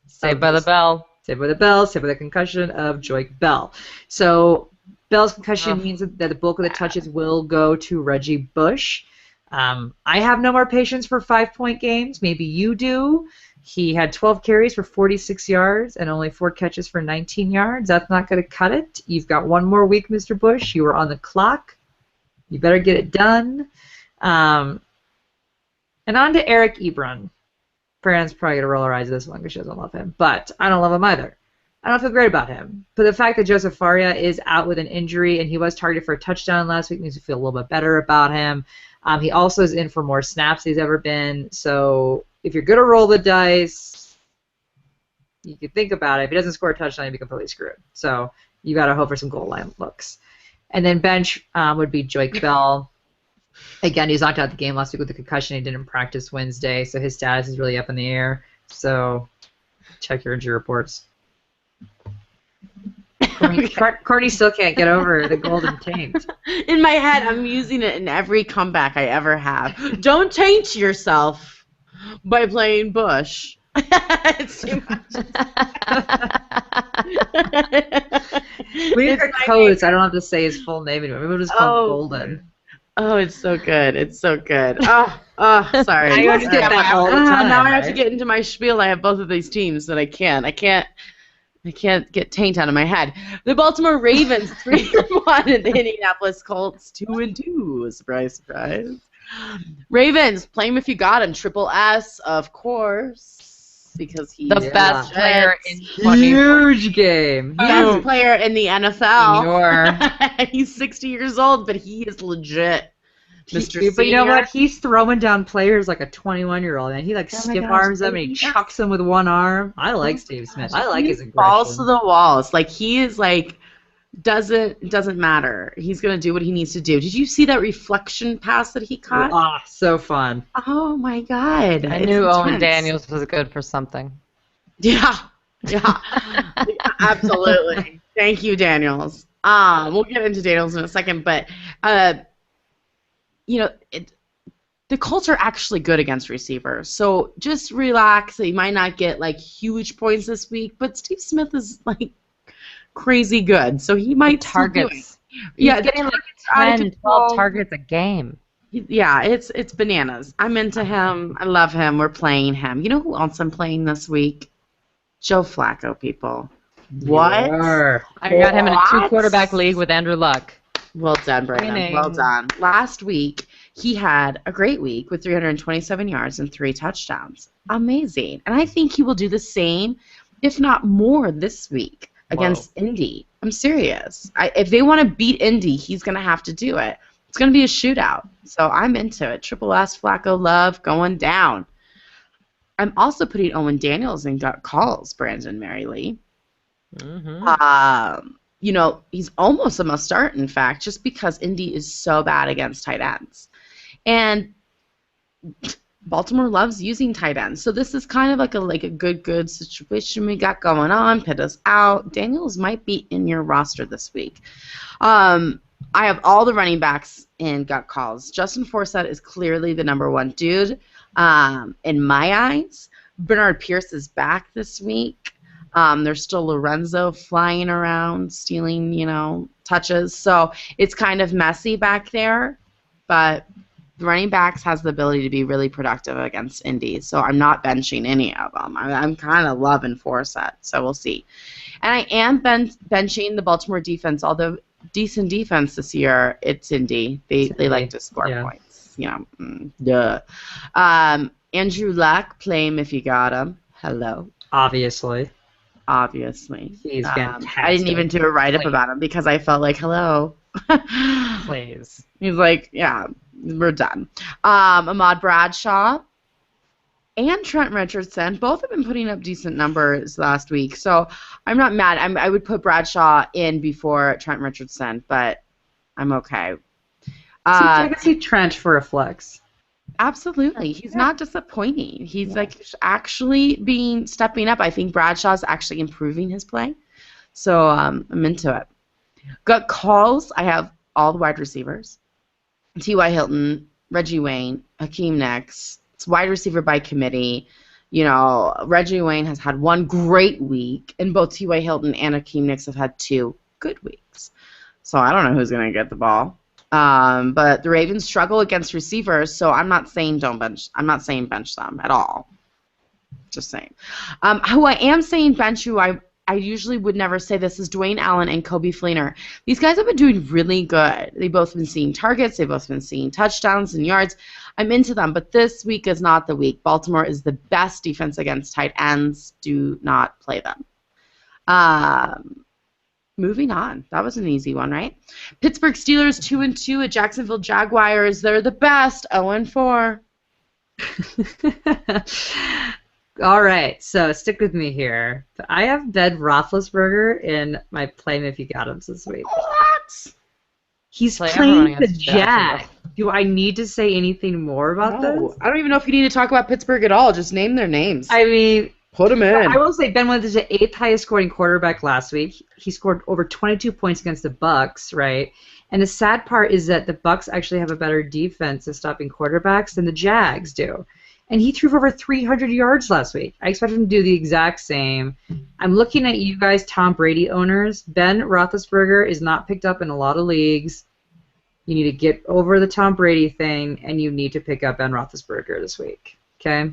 Saved by the bell. Saved by the bell, saved by the concussion of Joique Bell. So Bell's concussion means that the bulk of the touches will go to Reggie Bush. I have no more patience for 5-point games. Maybe you do. He had 12 carries for 46 yards and only 4 catches for 19 yards. That's not going to cut it. You've got one more week, Mr. Bush. You are on the clock. You better get it done. And on to Eric Ebron. Brandon's probably going to roll her eyes at this one because she doesn't love him. But I don't love him either. I don't feel great about him. But the fact that Joseph Faria is out with an injury and he was targeted for a touchdown last week makes me feel a little bit better about him. He also is in for more snaps than he's ever been. So if you're going to roll the dice, you can think about it. If he doesn't score a touchdown, you'd be completely screwed. So you got to hope for some goal line looks. And then bench would be Joique Bell. Again, he was knocked out of the game last week with a concussion. He didn't practice Wednesday, so his status is really up in the air. So check your injury reports. Courtney still can't get over the golden taint. In my head, I'm using it in every comeback I ever have. Don't taint yourself by playing Bush. It's too much. We need codes. I don't have to say his full name anymore. Maybe we'll just call him Golden. Oh, it's so good. It's so good. Oh, sorry. I always get that all the time, now I have to right? get into my spiel. I have both of these teams that I can't get taint out of my head. The Baltimore Ravens 3-1 and the Indianapolis Colts 2-2. Surprise, surprise. Ravens, play him if you got him. Triple S, of course, because he's The best player in 20. Huge game. best player in the NFL. Senior. He's 60 years old, but he is legit. Mr. But you know Senior. what? He's throwing down players like a 21-year-old, and he like Oh my stiff gosh, arms them and he chucks them with one arm. I like Steve Smith. I like his He falls to aggression. the walls. Like he is like doesn't matter. He's gonna do what he needs to do. Did you see that reflection pass that he caught? Ah, so fun. Oh my god! I It's knew Owen intense. Daniels was good for something. Yeah, absolutely. Thank you, Daniels. We'll get into Daniels in a second, but the Colts are actually good against receivers. So just relax. They might not get like huge points this week, but Steve Smith is like crazy good, so he might still do it. Targets. Yeah, He's getting like out of 10, 12 control. targets a game. Yeah, it's bananas. I'm into him. I love him. We're playing him. You know who else I'm playing this week? Joe Flacco, people. What? Yeah. I got him in a What? 2-quarterback league with Andrew Luck. Well done, Brandon. Winning. Well done. Last week, He had a great week with 327 yards and 3 touchdowns. Amazing. And I think he will do the same, if not more, this week against Indy. I'm serious. If they want to beat Indy, he's going to have to do it. It's going to be a shootout. So I'm into it. Triple S, Flacco, Love, going down. I'm also putting Owen Daniels in gut calls, Brandon Marylee. Mm-hmm. You know, he's almost a must start, in fact, just because Indy is so bad against tight ends. And Baltimore loves using tight ends. So this is kind of like a good situation we got going on. Pitta's out. Daniels might be in your roster this week. I have all the running backs in gut calls. Justin Forsett is clearly the number one dude in my eyes. Bernard Pierce is back this week. There's still Lorenzo flying around, stealing, touches. So it's kind of messy back there, but the running backs has the ability to be really productive against Indy. So I'm not benching any of them. I'm kind of loving Forsett, so we'll see. And I am benching the Baltimore defense, although decent defense this year. It's Indy. They like to score points. Duh. Andrew Luck, play him if you got him. Hello. Obviously. He's fantastic. I didn't even do a write-up about him because I felt like, hello. Please. He's like, yeah, we're done. Ahmad Bradshaw and Trent Richardson both have been putting up decent numbers last week, so I'm not mad. I would put Bradshaw in before Trent Richardson, but I'm okay. I can see Trent for a flex. Absolutely. He's not disappointing. He's actually stepping up. I think Bradshaw's actually improving his play. So I'm into it. Gut calls, I have all the wide receivers. T.Y. Hilton, Reggie Wayne, Hakeem Nicks. It's wide receiver by committee. Reggie Wayne has had one great week, and both T.Y. Hilton and Hakeem Nicks have had 2 good weeks. So I don't know who's going to get the ball. But the Ravens struggle against receivers, so I'm not saying bench them at all. Just saying. Who I am saying bench, who I usually would never say this, is Dwayne Allen and Coby Fleener. These guys have been doing really good. They've both been seeing targets. They've both been seeing touchdowns and yards. I'm into them, but this week is not the week. Baltimore is the best defense against tight ends. Do not play them. Moving on. That was an easy one, right? Pittsburgh Steelers 2-2 at Jacksonville Jaguars. They're the best. 0-4. All right, so stick with me here. I have Ben Roethlisberger in my play him if you got him this week. What? He's playing the Jags. Do I need to say anything more about this? I don't even know if you need to talk about Pittsburgh at all. Just name their names. I mean, put them in. I will say Ben was the 8th highest scoring quarterback last week. He scored over 22 points against the Bucs, right? And the sad part is that the Bucs actually have a better defense of stopping quarterbacks than the Jags do. And he threw for over 300 yards last week. I expect him to do the exact same. I'm looking at you guys, Tom Brady owners. Ben Roethlisberger is not picked up in a lot of leagues. You need to get over the Tom Brady thing, and you need to pick up Ben Roethlisberger this week. Okay?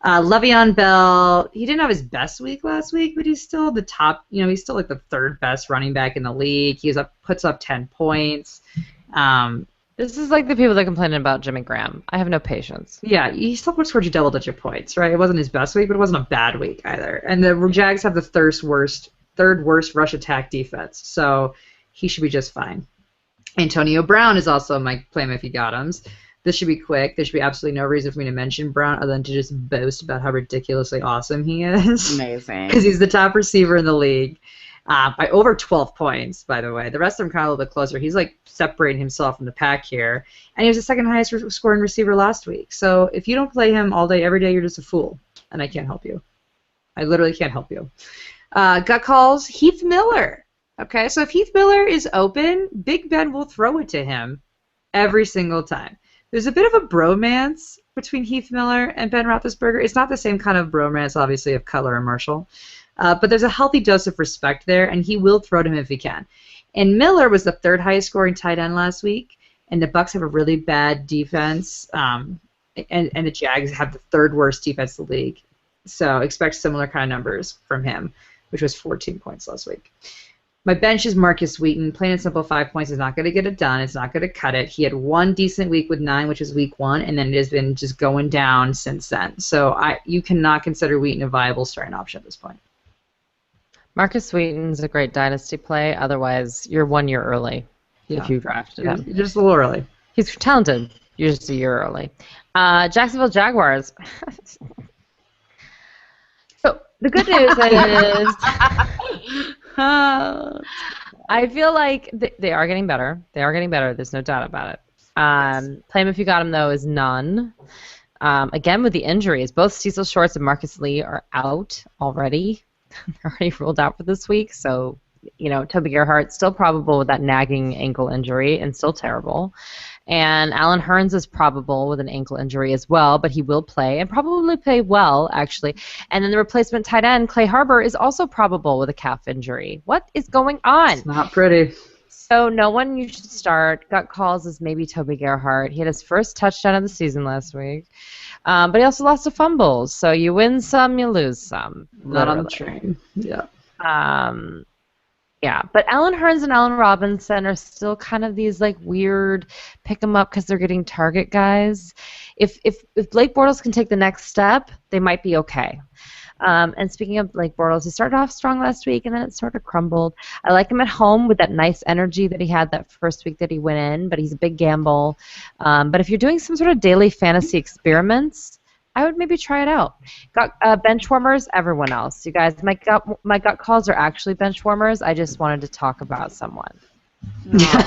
Le'Veon Bell, he didn't have his best week last week, but he's still the top. He's still like the 3rd best running back in the league. Puts up 10 points. This is like the people that complaining about Jimmy Graham. I have no patience. Yeah, he still scored you double-digit points, right? It wasn't his best week, but it wasn't a bad week either. And the Jags have the third worst rush attack defense, so he should be just fine. Antonio Brown is also my play him if you got him. This should be quick. There should be absolutely no reason for me to mention Brown other than to just boast about how ridiculously awesome he is. Amazing. Because he's the top receiver in the league. By over 12 points, by the way. The rest of them kind of a little bit closer. He's like separating himself from the pack here. And he was the 2nd highest scoring receiver last week. So if you don't play him all day, every day, you're just a fool. And I can't help you. I literally can't help you. Gut calls, Heath Miller. Okay, so if Heath Miller is open, Big Ben will throw it to him every single time. There's a bit of a bromance between Heath Miller and Ben Roethlisberger. It's not the same kind of bromance, obviously, of Cutler and Marshall. But there's a healthy dose of respect there, and he will throw to him if he can. And Miller was the 3rd highest scoring tight end last week, and the Bucs have a really bad defense, and the Jags have the 3rd worst defense in the league. So expect similar kind of numbers from him, which was 14 points last week. My bench is Marcus Wheaton. Plain and simple, 5 points is not going to get it done. It's not going to cut it. He had one decent week with 9, which was week 1, and then it has been just going down since then. So you cannot consider Wheaton a viable starting option at this point. Marcus Wheaton's a great dynasty play. Otherwise, you're 1 year early if you drafted him. You're just a little early. He's talented. You're just a year early. Jacksonville Jaguars. So the good news is I feel like they are getting better. They are getting better. There's no doubt about it. Play him if you got him, though, is none. Again, with the injuries, both Cecil Shorts and Marcus Lee are out already. They're already ruled out for this week. So, Toby Gerhart still probable with that nagging ankle injury and still terrible. And Alan Hearns is probable with an ankle injury as well, but he will play and probably play well, actually. And then the replacement tight end, Clay Harbor, is also probable with a calf injury. What is going on? It's not pretty. So no one you should start. Gut calls is maybe Toby Gerhart. He had his first touchdown of the season last week. But he also lost to fumbles. So you win some, you lose some. Not on the train. Yeah. Yeah, but Alan Hearns and Allen Robinson are still kind of these weird pick them up because they're getting target guys. If Blake Bortles can take the next step, they might be okay. And speaking of Blake Bortles, he started off strong last week and then it sort of crumbled. I like him at home with that nice energy that he had that first week that he went in, but he's a big gamble. But if you're doing some sort of daily fantasy experiments, I would maybe try it out. Got bench warmers, everyone else. You guys, my gut calls are actually bench warmers. I just wanted to talk about someone. Sorry,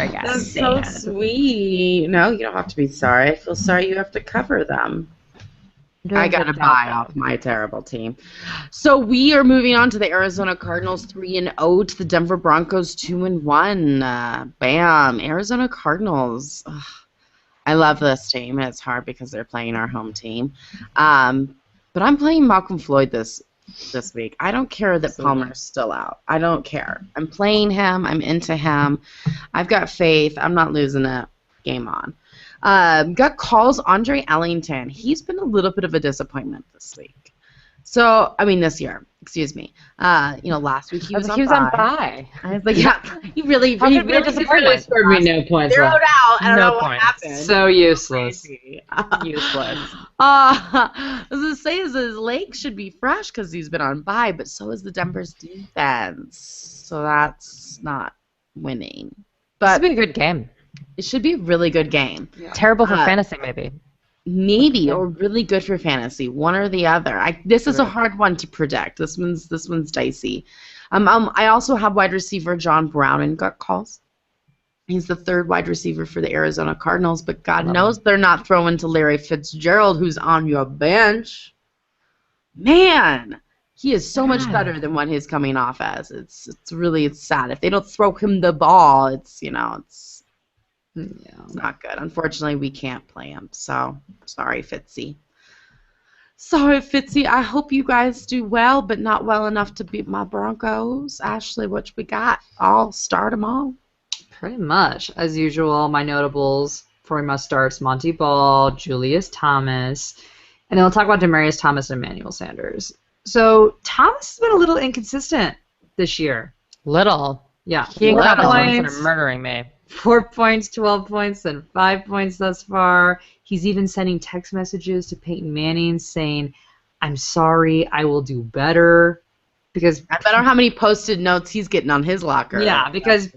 guys. That's so sweet. No, you don't have to be sorry. I feel sorry you have to cover them. I got to buy off my terrible team. So we are moving on to the Arizona Cardinals 3-0 to the Denver Broncos 2-1. Bam, Arizona Cardinals. Ugh. I love this team, and it's hard because they're playing our home team. But I'm playing Malcolm Floyd this week. I don't care that Palmer's still out. I don't care. I'm playing him. I'm into him. I've got faith. I'm not losing it. Game on. Got calls Andre Ellington. He's been a little bit of a disappointment this week. So, this year. Excuse me. Last week he was on bye. I was like, yeah, he really scored me no points. Zeroed out. I don't know what points. happened. So useless. Useless. I was going to say his legs should be fresh because he's been on bye, but so is the Denver's defense. So that's not winning. But This would be a good game. it should be a really good game. Yeah. Terrible for fantasy, maybe. Maybe, or really good for fantasy, one or the other. This is a hard one to predict. This one's dicey. I also have wide receiver John Brown in gut calls. He's the third wide receiver for the Arizona Cardinals, but God knows they're not throwing to Larry Fitzgerald, who's on your bench. Man, he is so much better than what he's coming off as. It's sad. If they don't throw him the ball, it's not good. Unfortunately, we can't play him. So, sorry, Fitzy. Sorry, Fitzy. I hope you guys do well, but not well enough to beat my Broncos. Ashley, what we got? I'll start them all. Pretty much. As usual, my notables for my starts, Monty Ball, Julius Thomas, and then we'll talk about Demaryius Thomas and Emmanuel Sanders. So, Thomas has been a little inconsistent this year. Little. Yeah. He and Robinson are murdering me. 4 points, 12 points, and 5 points thus far. He's even sending text messages to Peyton Manning saying, "I'm sorry, I will do better." Because I bet how many Post-it notes he's getting on his locker. Yeah, because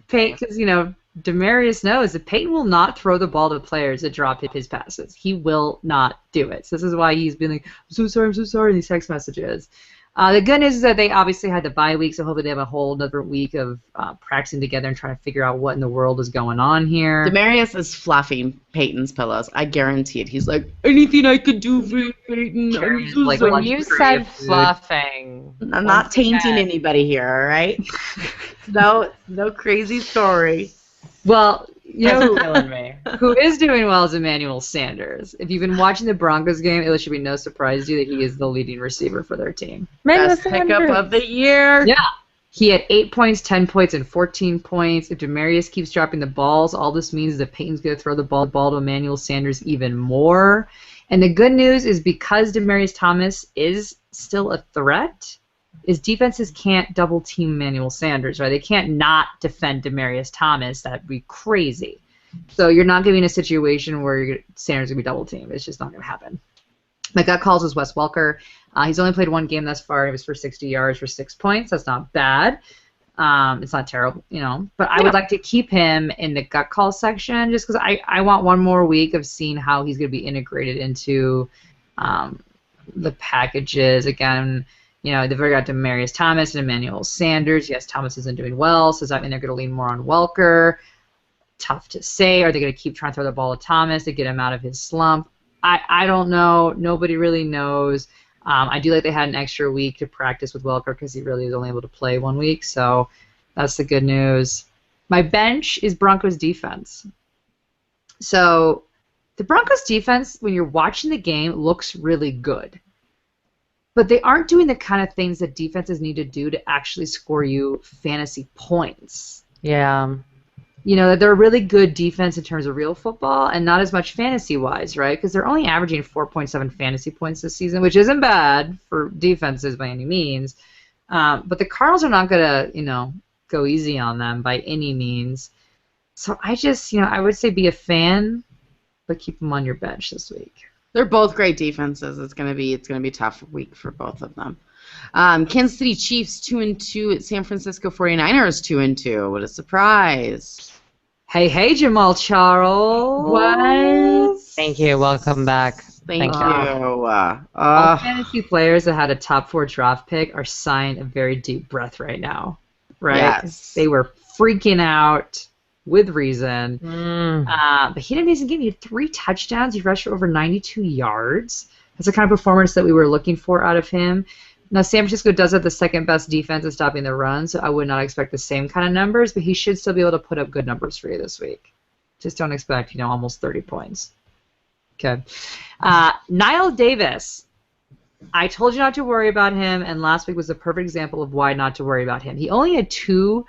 Demaryius knows that Peyton will not throw the ball to players that drop his passes. He will not do it. So this is why he's been like, I'm so sorry, in these text messages. The good news is that they obviously had the bye week, so hopefully they have a whole other week of practicing together and trying to figure out what in the world is going on here. Demaryius is fluffing Peyton's pillows. I guarantee it. He's like, anything I could do for Peyton. When you said fluffing, I'm not tainting anybody here, all right? No crazy story. Well, you know killing me. who is doing well is Emmanuel Sanders. If you've been watching the Broncos game, it should be no surprise to you that he is the leading receiver for their team. Best pickup of the year. Yeah. He had 8 points, 10 points, and 14 points. If Demaryius keeps dropping the balls, all this means is that Peyton's going to throw the ball to Emmanuel Sanders even more. And the good news is because Demaryius Thomas is still a threat, is defenses can't double team Emmanuel Sanders, right? They can't not defend Demaryius Thomas. That'd be crazy. So you're not giving a situation where Sanders is going to be double teamed. It's just not going to happen. My gut calls is Wes Welker. He's only played one game thus far. It was for 60 yards for 6 points. That's not bad. It's not terrible, But I would like to keep him in the gut call section just because I want one more week of seeing how he's going to be integrated into the packages. Again, they've already got Demaryius Thomas and Emmanuel Sanders. Yes, Thomas isn't doing well, so does that mean they're going to lean more on Welker? Tough to say. Are they going to keep trying to throw the ball at Thomas to get him out of his slump? I don't know. Nobody really knows. I do like they had an extra week to practice with Welker because he really was only able to play 1 week, so that's the good news. My bench is Broncos defense. So the Broncos defense, when you're watching the game, looks really good. But they aren't doing the kind of things that defenses need to do to actually score you fantasy points. Yeah. They're a really good defense in terms of real football and not as much fantasy-wise, right? Because they're only averaging 4.7 fantasy points this season, which isn't bad for defenses by any means. But the Cardinals are not going to, go easy on them by any means. So I just, I would say be a fan, but keep them on your bench this week. They're both great defenses. It's gonna be a tough week for both of them. Kansas City Chiefs 2-2 at San Francisco 49ers 2-2. What a surprise! Hey, Jamal Charles. What? Thank you. Welcome back. Thank you. All fantasy players that had a top 4 draft pick are sighing a very deep breath right now, right? Yes. They were freaking out with reason. But he didn't even give you 3 touchdowns. He rushed for over 92 yards. That's the kind of performance that we were looking for out of him. Now, San Francisco does have the second best defense in stopping the run, so I would not expect the same kind of numbers, but he should still be able to put up good numbers for you this week. Just don't expect, almost 30 points. Okay. Niall Davis. I told you not to worry about him, and last week was a perfect example of why not to worry about him. He only had 2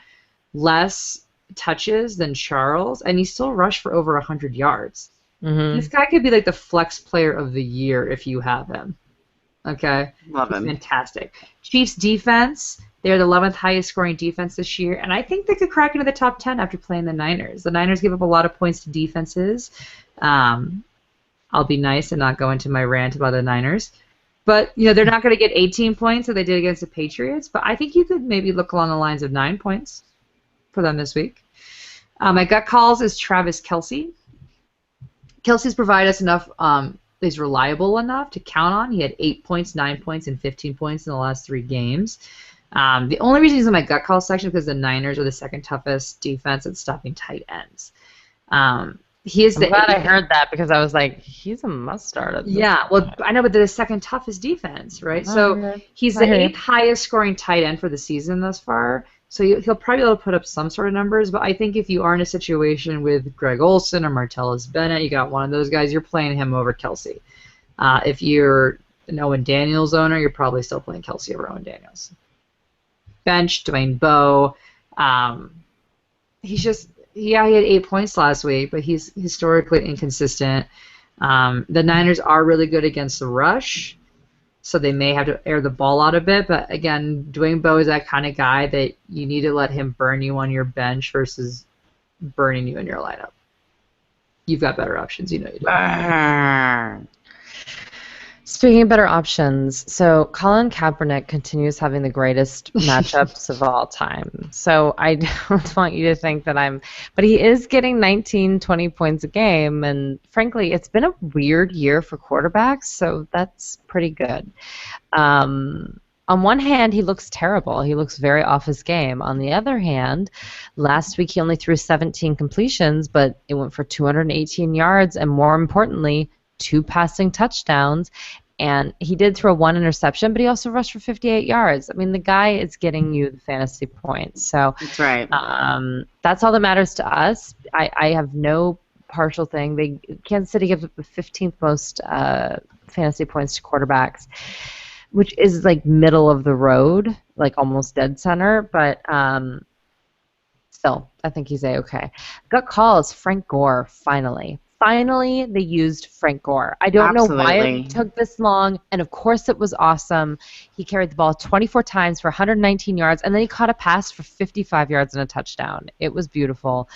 less touches than Charles, and he still rushed for over 100 yards. Mm-hmm. This guy could be like the flex player of the year if you have him. Okay? Love him. Fantastic. Chiefs defense, they're the 11th highest scoring defense this year, and I think they could crack into the top 10 after playing the Niners. The Niners give up a lot of points to defenses. I'll be nice and not go into my rant about the Niners. But, they're not going to get 18 points that they did against the Patriots, but I think you could maybe look along the lines of 9 points for them this week. My gut calls is Travis Kelce. Kelsey's provided us enough, he's reliable enough to count on. He had 8 points, 9 points, and 15 points in the last 3 games. The only reason he's in my gut call section is because the Niners are the second toughest defense at stopping tight ends. I'm glad I heard that because I was like, he's a must start at this Yeah, well, I know, but they're the second toughest defense, right? So he's the 8th highest scoring tight end for the season thus far. So he'll probably be able to put up some sort of numbers, but I think if you are in a situation with Greg Olsen or Martellus Bennett, you got one of those guys, you're playing him over Kelce. If you're an Owen Daniels owner, you're probably still playing Kelce over Owen Daniels. Bench, Dwayne Bowe. He had 8 points last week, but he's historically inconsistent. The Niners are really good against the rush, so they may have to air the ball out a bit. But again, Dwayne Bowe is that kind of guy that you need to let him burn you on your bench versus burning you in your lineup. You've got better options, you do. Speaking of better options, so Colin Kaepernick continues having the greatest matchups of all time. So I don't want you to think that but he is getting 19, 20 points a game, and frankly, it's been a weird year for quarterbacks, so that's pretty good. On one hand, he looks terrible. He looks very off his game. On the other hand, last week he only threw 17 completions, but it went for 218 yards, and more importantly, 2 passing touchdowns, and he did throw 1 interception, but he also rushed for 58 yards. I mean, the guy is getting you the fantasy points. So that's right. That's all that matters to us. I have no partial thing. Kansas City gives up the 15th most fantasy points to quarterbacks, which is like middle of the road, like almost dead center, but still, I think he's A-okay. Gut call is Frank Gore, finally. finally they used Frank Gore. I don't know why Absolutely. it took this long, and of course it was awesome. He carried the ball 24 times for 119 yards, and then he caught a pass for 55 yards and a touchdown. It was beautiful.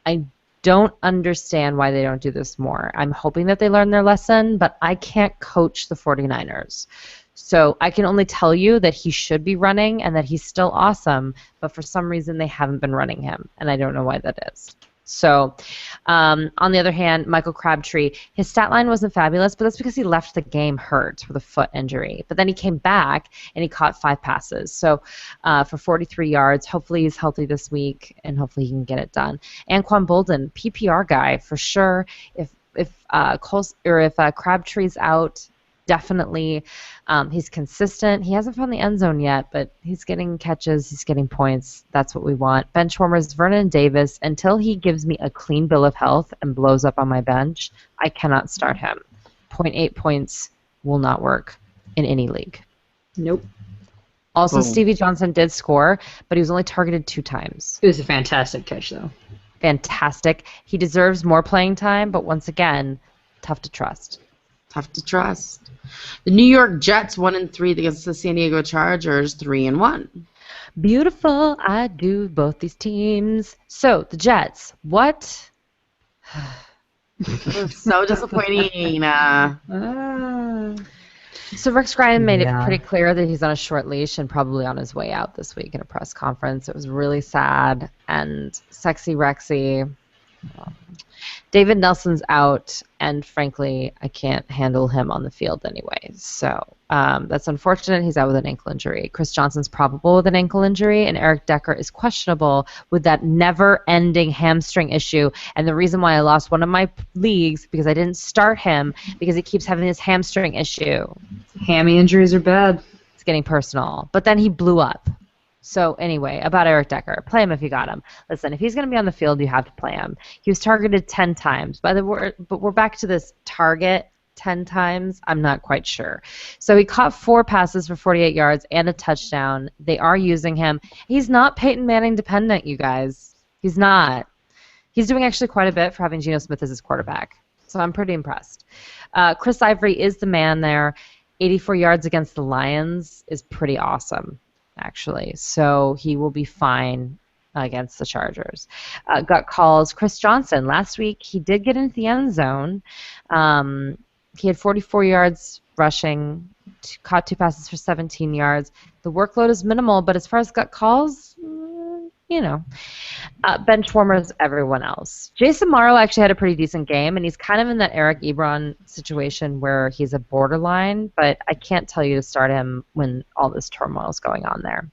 I don't understand why they don't do this more. I'm hoping that they learn their lesson, but I can't coach the 49ers. So I can only tell you that he should be running and that he's still awesome, but for some reason they haven't been running him, and I don't know why that is. So, on the other hand, Michael Crabtree, his stat line wasn't fabulous, but that's because he left the game hurt with a foot injury. But then he came back and he caught 5 passes. So, for 43 yards, hopefully he's healthy this week and hopefully he can get it done. Anquan Boldin, PPR guy for sure. If Crabtree's out, definitely. He's consistent. He hasn't found the end zone yet, but he's getting catches. He's getting points. That's what we want. Bench warmers, Vernon Davis, until he gives me a clean bill of health and blows up on my bench, I cannot start him. 0.8 points will not work in any league. Nope. Also, Boom. Stevie Johnson did score, but he was only targeted 2 times. It was a fantastic catch, though. Fantastic. He deserves more playing time, but once again, tough to trust. Tough to trust. The New York Jets 1-3 against the San Diego Chargers 3-1. Beautiful. I do both these teams. So, the Jets, what? So disappointing. So Rex Ryan made Yeah. it pretty clear that he's on a short leash and probably on his way out this week in a press conference. It was really sad. And sexy Rexy. David Nelson's out, and frankly, I can't handle him on the field anyway. So that's unfortunate. He's out with an ankle injury. Chris Johnson's probable with an ankle injury, and Eric Decker is questionable with that never-ending hamstring issue. And the reason why I lost one of my leagues because I didn't start him because he keeps having this hamstring issue. Hammy injuries are bad. It's getting personal. But then he blew up. So anyway, about Eric Decker, play him if you got him. Listen, if he's going to be on the field, you have to play him. He was targeted 10 times. But we're back to this target 10 times. I'm not quite sure. So he caught 4 passes for 48 yards and a touchdown. They are using him. He's not Peyton Manning dependent, you guys. He's not. He's doing actually quite a bit for having Geno Smith as his quarterback. So I'm pretty impressed. Chris Ivory is the man there. 84 yards against the Lions is pretty awesome, actually. So he will be fine against the Chargers. Got calls. Chris Johnson, last week he did get into the end zone. He had 44 yards rushing, caught 2 passes for 17 yards. The workload is minimal, but as far as gut calls, bench warmers, everyone else. Jason Morrow actually had a pretty decent game, and he's kind of in that Eric Ebron situation where he's a borderline, but I can't tell you to start him when all this turmoil is going on there.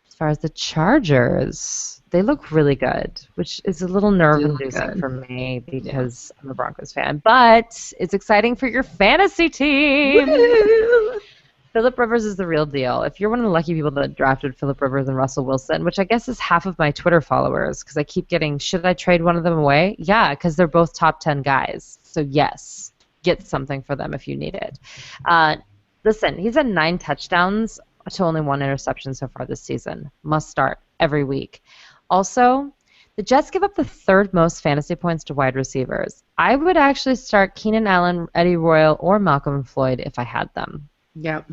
As far as the Chargers, they look really good, which is a little nerve-inducing for me because I'm a Broncos fan. But it's exciting for your fantasy team. Woo! Phillip Rivers is the real deal. If you're one of the lucky people that drafted Phillip Rivers and Russell Wilson, which I guess is half of my Twitter followers, because I keep getting, should I trade one of them away? Yeah, because they're both top 10 guys. So yes, get something for them if you need it. Listen, he's had 9 touchdowns to only 1 interception so far this season. Must start every week. Also, the Jets give up the 3rd most fantasy points to wide receivers. I would actually start Keenan Allen, Eddie Royal, or Malcolm Floyd if I had them. Yep.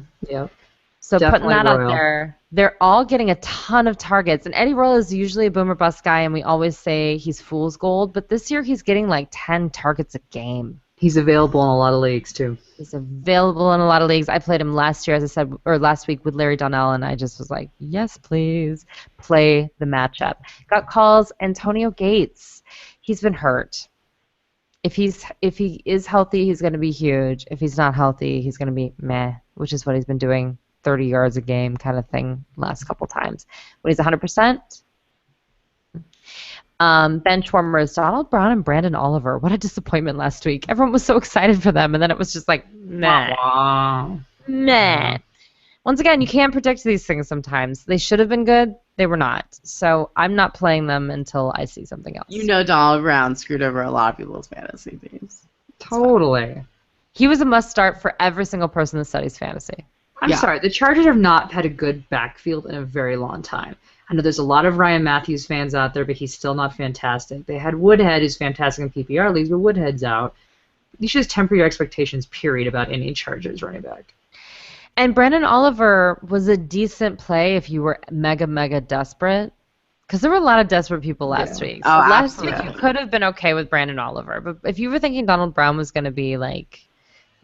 So Definitely putting that out Royal. there, they're all getting a ton of targets. And Eddie Royal is usually a boomer bust guy, and we always say he's fool's gold. But this year he's getting like 10 targets a game. He's available in a lot of leagues, too. He's available in a lot of leagues. I played him last year, as I said, or last week with Larry Donnell, and I just was like, yes, please, play the matchup. Got calls, Antonio Gates. He's been hurt. If he is healthy, he's going to be huge. If he's not healthy, he's going to be meh, which is what he's been doing, 30 yards a game kind of thing last couple times. When he's 100%, bench warmers, Donald Brown and Brandon Oliver. What a disappointment last week. Everyone was so excited for them, and then it was just like, meh. Wow. Meh. Once again, you can't predict these things sometimes. They should have been good. They were not. So I'm not playing them until I see something else. You know Donald Brown screwed over a lot of people's fantasy teams. Totally. He was a must-start for every single person that studies fantasy. I'm Yeah. sorry. The Chargers have not had a good backfield in a very long time. I know there's a lot of Ryan Matthews fans out there, but he's still not fantastic. They had Woodhead, who's fantastic in PPR leagues, but Woodhead's out. You should just temper your expectations, period, about any Chargers running back. And Brandon Oliver was a decent play if you were mega desperate. Because there were a lot of desperate people last week. So last week you could have been okay with Brandon Oliver. But if you were thinking Donald Brown was going to be like,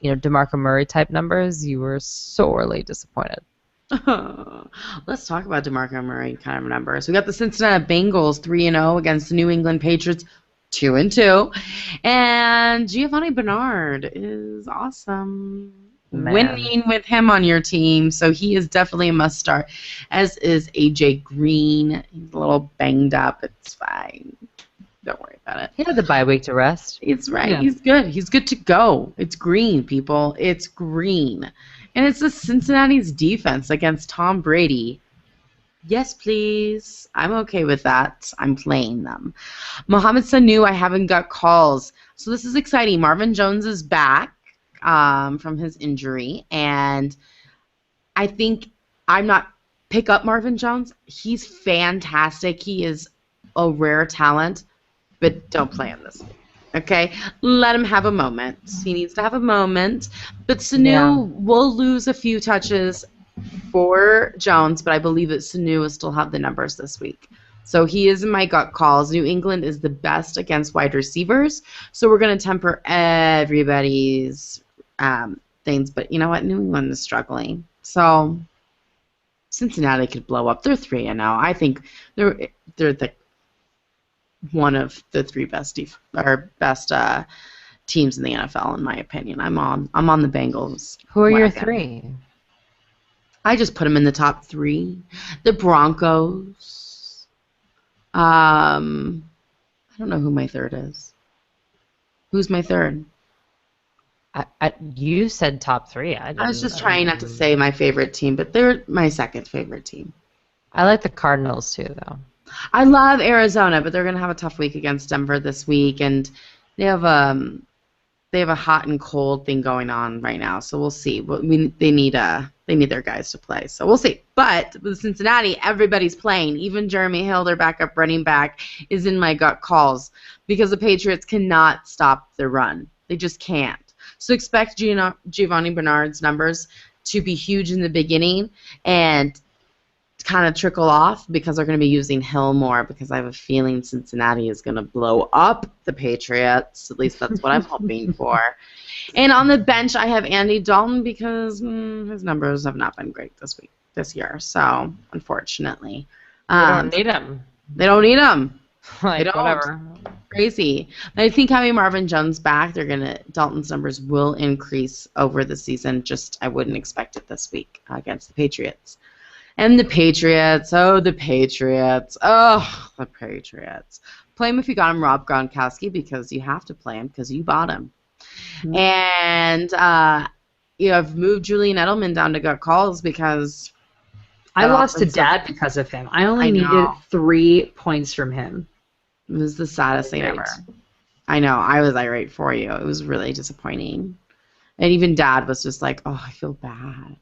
DeMarco Murray type numbers, you were sorely disappointed. Let's talk about DeMarco Murray kind of numbers. We got the Cincinnati Bengals 3-0 against the New England Patriots 2-2. And Giovanni Bernard is awesome. Man. Winning with him on your team, so he is definitely a must start, as is AJ Green. He's a little banged up. It's fine. Don't worry about it. He had the bye week to rest. It's right. Yeah. He's good. He's good to go. It's green, people. It's green. And it's the Cincinnati's defense against Tom Brady. Yes, please. I'm okay with that. I'm playing them. Mohamed Sanu, I haven't got calls. So this is exciting. Marvin Jones is back from his injury. And I think I'm not pick up Marvin Jones. He's fantastic. He is a rare talent. But don't play him this week. Okay? Let him have a moment. He needs to have a moment. But Sanu will lose a few touches for Jones, but I believe that Sanu will still have the numbers this week. So he is in my gut calls. New England is the best against wide receivers, so we're going to temper everybody's things. But you know what? New England is struggling. So Cincinnati could blow up. They're 3-0. I think they're the one of the three best teams in the NFL, in my opinion. I'm on the Bengals. Who are your wagon. three? I just put them in the top three. The Broncos. I don't know who my third is. Who's my third? You said top three. I was just trying not to say my favorite team, but they're my second favorite team. I like the Cardinals too, though. I love Arizona, but they're going to have a tough week against Denver this week, and they have a hot and cold thing going on right now. So we'll see. They need their guys to play, so we'll see. But with Cincinnati, everybody's playing. Even Jeremy Hill, their backup running back, is in my gut calls because the Patriots cannot stop their run. They just can't. So expect Giovanni Bernard's numbers to be huge in the beginning and kind of trickle off because they're going to be using Hill more, because I have a feeling Cincinnati is going to blow up the Patriots. At least that's what I'm hoping for. And on the bench, I have Andy Dalton because his numbers have not been great this year. So, unfortunately. They don't need him. They don't need him. Like, They don't. whatever. Crazy. But I think having Marvin Jones back, Dalton's numbers will increase over the season. Just I wouldn't expect it this week against the Patriots. And the Patriots. Oh, the Patriots. Oh, the Patriots. Play him if you got him, Rob Gronkowski, because you have to play him because you bought him. Mm-hmm. And I've moved Julian Edelman down to gut calls because I lost to Dad because of him. I only needed 3 points from him. It was the saddest thing ever. I know. I was irate for you. It was really disappointing. And even Dad was just like, oh, I feel bad.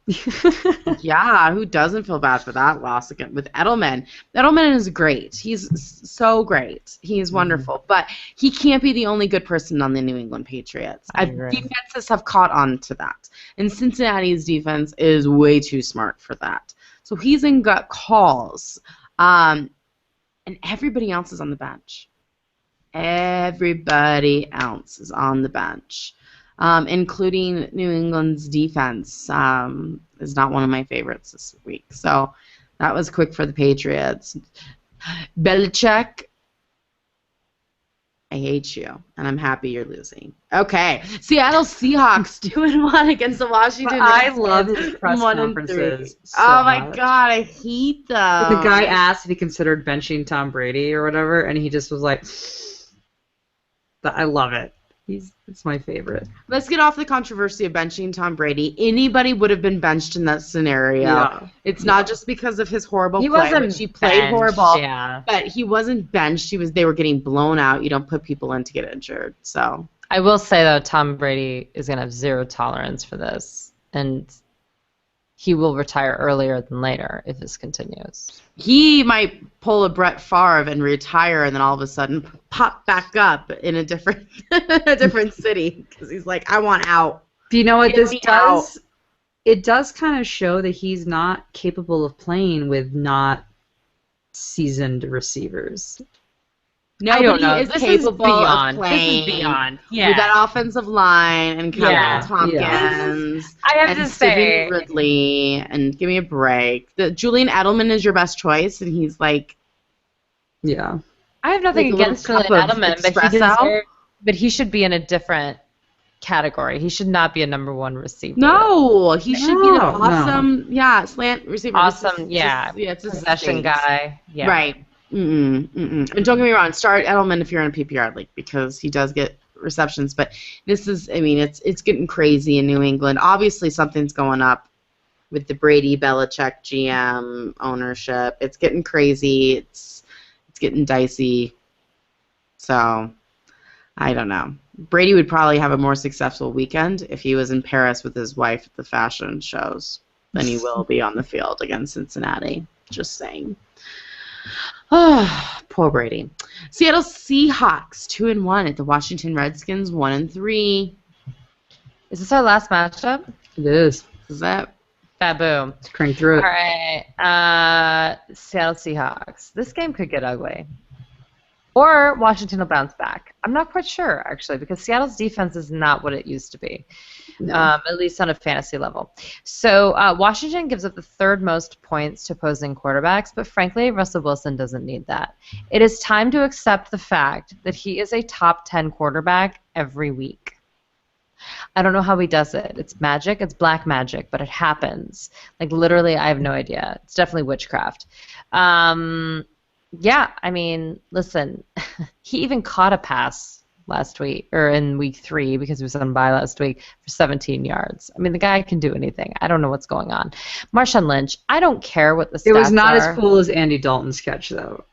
Yeah, who doesn't feel bad for that loss again with Edelman? Edelman is great. He's so great. He is wonderful. But he can't be the only good person on the New England Patriots. Defenses have caught on to that. And Cincinnati's defense is way too smart for that. So he's in gut calls. And everybody else is on the bench. Everybody else is on the bench. Including New England's defense, is not one of my favorites this week. So that was quick for the Patriots. Belichick, I hate you, and I'm happy you're losing. Okay, Seattle Seahawks 2-1 against the Washington I Redskins. love his press conferences. So oh my much. God, I hate them. The guy asked if he considered benching Tom Brady or whatever, and he just was like, I love it. It's my favorite. Let's get off the controversy of benching Tom Brady. Anybody would have been benched in that scenario. Yeah. It's not just because of his horrible play. Wasn't He played horrible, yeah. but he wasn't benched. They were getting blown out. You don't put people in to get injured. So I will say, though, Tom Brady is going to have zero tolerance for this. And he will retire earlier than later if this continues. He might pull a Brett Favre and retire, and then all of a sudden pop back up in a different city because he's like, I want out. Do you know what Get this me does? It does kind of show that he's not capable of playing with not seasoned receivers. Nobody I don't know. is This capable is beyond. of playing This is beyond. Yeah. with that offensive line and Yeah. Kevin Tompkins I have and to Stephen say, Ridley, and give me a break. Julian Edelman is your best choice, and he's like, Yeah. I have nothing like a against little Julian cup of Edelman, espresso. but he should be in a different category. He should not be a number one receiver. no, he should be an No, no. awesome, slant receiver. Awesome, yeah. It's his Possession thing. guy. Yeah. Right. And don't get me wrong, start Edelman if you're in a PPR league because he does get receptions. But this is, I mean, it's getting crazy in New England. Obviously, something's going up with the Brady Belichick GM ownership. It's getting crazy. It's getting dicey. So I don't know. Brady would probably have a more successful weekend if he was in Paris with his wife at the fashion shows than he will be on the field against Cincinnati. Just saying. Oh, poor Brady. Seattle Seahawks 2-1 at the Washington Redskins 1-3. Is this our last matchup? It is. Is that? Baboom. Let's crank through All it. right. Seattle Seahawks. This game could get ugly. Or Washington will bounce back. I'm not quite sure, actually, because Seattle's defense is not what it used to be, No. at least on a fantasy level. So Washington gives up the third most points to opposing quarterbacks, but frankly, Russell Wilson doesn't need that. It is time to accept the fact that he is a top 10 quarterback every week. I don't know how he does it. It's magic. It's black magic, but it happens. Like, literally, I have no idea. It's definitely witchcraft. Yeah, I mean, listen, he even caught a pass last week, or in week 3, because he was on bye last week, for 17 yards. I mean, the guy can do anything. I don't know what's going on. Marshawn Lynch, I don't care what the stats are. It was not as cool as Andy Dalton's catch, though.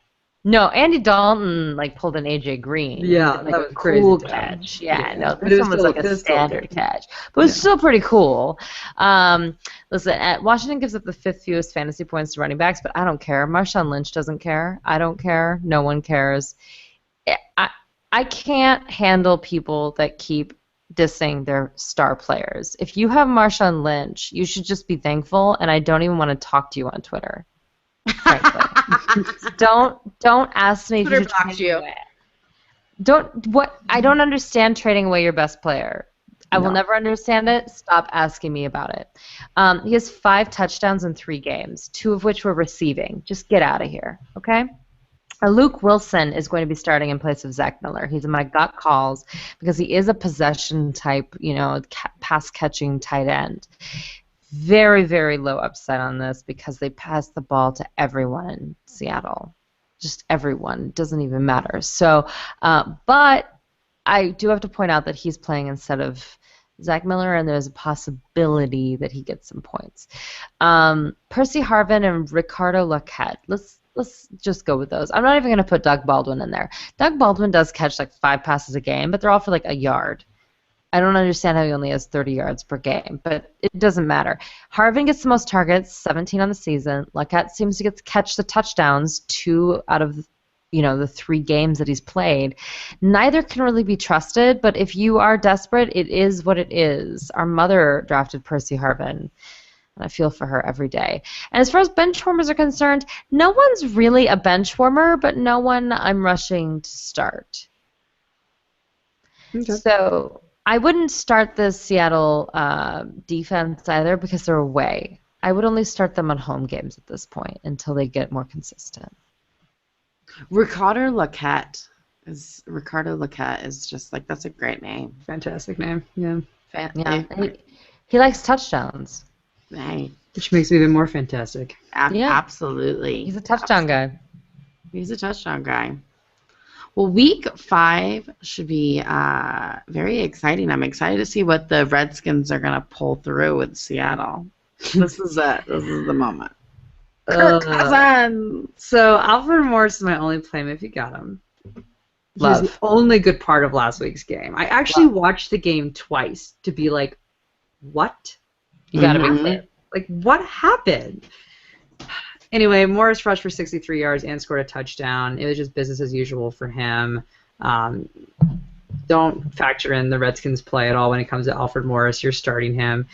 No, Andy Dalton pulled an AJ Green. Yeah, Like that was a crazy cool dumb. catch. Yeah, Yeah. no, But it this was one was still- like it a was still standard good. catch, but it was still pretty cool. Listen, Washington gives up the 5th fewest fantasy points to running backs, but I don't care. Marshawn Lynch doesn't care. I don't care. No one cares. I can't handle people that keep dissing their star players. If you have Marshawn Lynch, you should just be thankful, and I don't even want to talk to you on Twitter. Frankly. Don't ask me if Twitter you should blocks trade you. away. I don't understand trading away your best player. I will never understand it. Stop asking me about it. He has 5 touchdowns in 3 games, 2 of which were receiving. Just get out of here, okay? Luke Wilson is going to be starting in place of Zach Miller. He's in my gut calls because he is a possession type, pass catching tight end. Very, very low upside on this because they pass the ball to everyone in Seattle. Just everyone. It doesn't even matter. So, but I do have to point out that he's playing instead of Zach Miller, and there's a possibility that he gets some points. Percy Harvin and Ricardo Laquette. Let's just go with those. I'm not even going to put Doug Baldwin in there. Doug Baldwin does catch like 5 passes a game, but they're all for like a yard. I don't understand how he only has 30 yards per game, but it doesn't matter. Harvin gets the most targets, 17 on the season. Laquette seems to get to catch the touchdowns, 2 out of the 3 games that he's played. Neither can really be trusted, but if you are desperate, it is what it is. Our mother drafted Percy Harvin, and I feel for her every day. And as far as bench warmers are concerned, no one's really a bench warmer, but no one I'm rushing to start. Okay. So I wouldn't start the Seattle defense either because they're away. I would only start them on home games at this point until they get more consistent. Ricardo Laquette is just like, that's a great name. Fantastic name. Yeah. Yeah, he likes touchdowns. Hey, Which makes it even more fantastic. Yeah. Absolutely. He's a touchdown guy. He's a touchdown guy. Well, week 5 should be very exciting. I'm excited to see what the Redskins are going to pull through with Seattle. This is the moment. Kirk Cousins. So Alfred Morris is my only play if you got him. He's Love. the only good part of last week's game. I actually watched the game twice to be like, what? You got to be Mhm. clear. Like, what happened? Anyway, Morris rushed for 63 yards and scored a touchdown. It was just business as usual for him. Don't factor in the Redskins' play at all when it comes to Alfred Morris. You're starting him.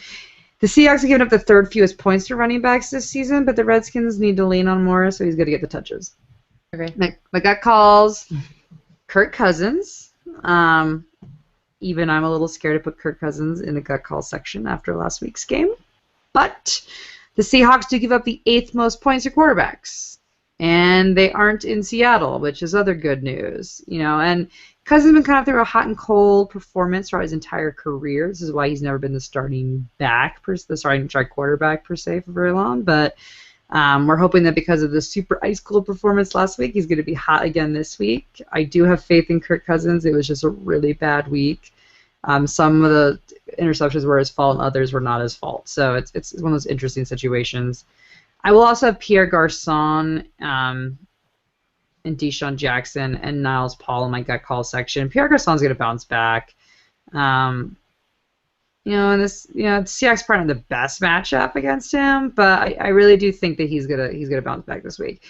The Seahawks have given up the third fewest points to running backs this season, but the Redskins need to lean on Morris, so he's going to get the touches. Okay. My gut calls Kirk Cousins. Even I'm a little scared to put Kirk Cousins in the gut call section after last week's game. But the Seahawks do give up the 8th most points to quarterbacks. And they aren't in Seattle, which is other good news. And Cousins has been kind of through a hot and cold performance throughout his entire career. This is why he's never been the starting quarterback per se for very long. But we're hoping that because of the super ice cold performance last week, he's going to be hot again this week. I do have faith in Kirk Cousins. It was just a really bad week. Some of the interceptions were his fault, and others were not his fault. So it's one of those interesting situations. I will also have Pierre Garçon and Deshaun Jackson and Niles Paul in my gut call section. Pierre Garçon's going to bounce back. And Seahawks probably not the best matchup against him, but I really do think that he's gonna bounce back this week.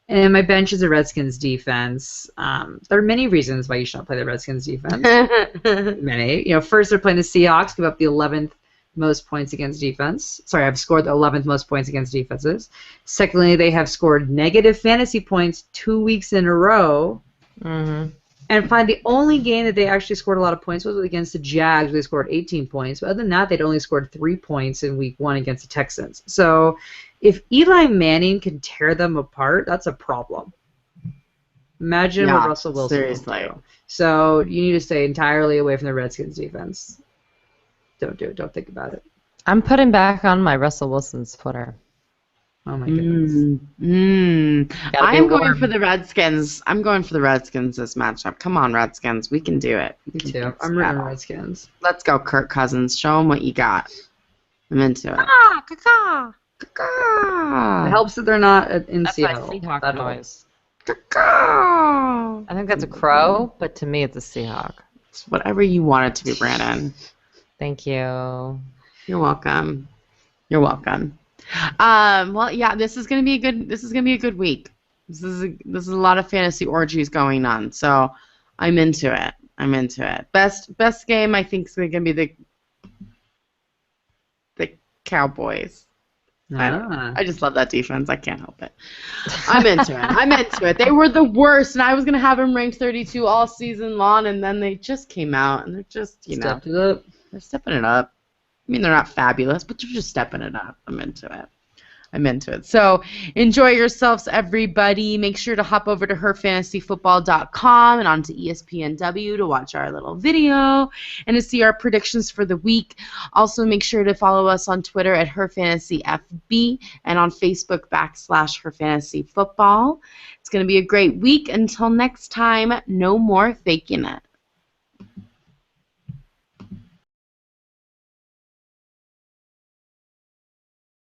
And my bench is the Redskins defense. There are many reasons why you shouldn't play the Redskins defense. Many. First they're playing the Seahawks, give up the 11th most points against defense. Sorry, I've scored the 11th most points against defenses. Secondly, they have scored negative fantasy points 2 weeks in a row. Mm-hmm. And find the only game that they actually scored a lot of points was against the Jags, where they scored 18 points. But other than that, they'd only scored 3 points in week 1 against the Texans. So if Eli Manning can tear them apart, that's a problem. Imagine what Russell Wilson seriously. will do. So you need to stay entirely away from the Redskins defense. Don't do it. Don't think about it. I'm putting back on my Russell Wilson's Twitter. Oh, my goodness. I'm going for the Redskins. I'm going for the Redskins this matchup. Come on, Redskins. We can do it. Me too. I'm rooting for Redskins. Let's go, Kirk Cousins. Show them what you got. I'm into it. It helps that they're not in Seattle. That's my Seahawk That noise. Caw. I think that's a crow, but to me it's a Seahawk. It's whatever you want it to be, Brandon. Thank you. You're welcome. You're welcome. Well, yeah, this is gonna be a good week. This is a lot of fantasy orgies going on, so I'm into it. Best game I think is gonna be the Cowboys. I just love that defense. I can't help it. I'm into it. They were the worst, and I was gonna have them ranked 32 all season long, and then they just came out, and they're just Stepped it up. they're stepping it up. I mean, they're not fabulous, but they're just stepping it up. I'm into it. So enjoy yourselves, everybody. Make sure to hop over to herfantasyfootball.com and onto ESPNW to watch our little video and to see our predictions for the week. Also, make sure to follow us on Twitter at herfantasyfb and on Facebook /herfantasyfootball. It's going to be a great week. Until next time, no more faking it.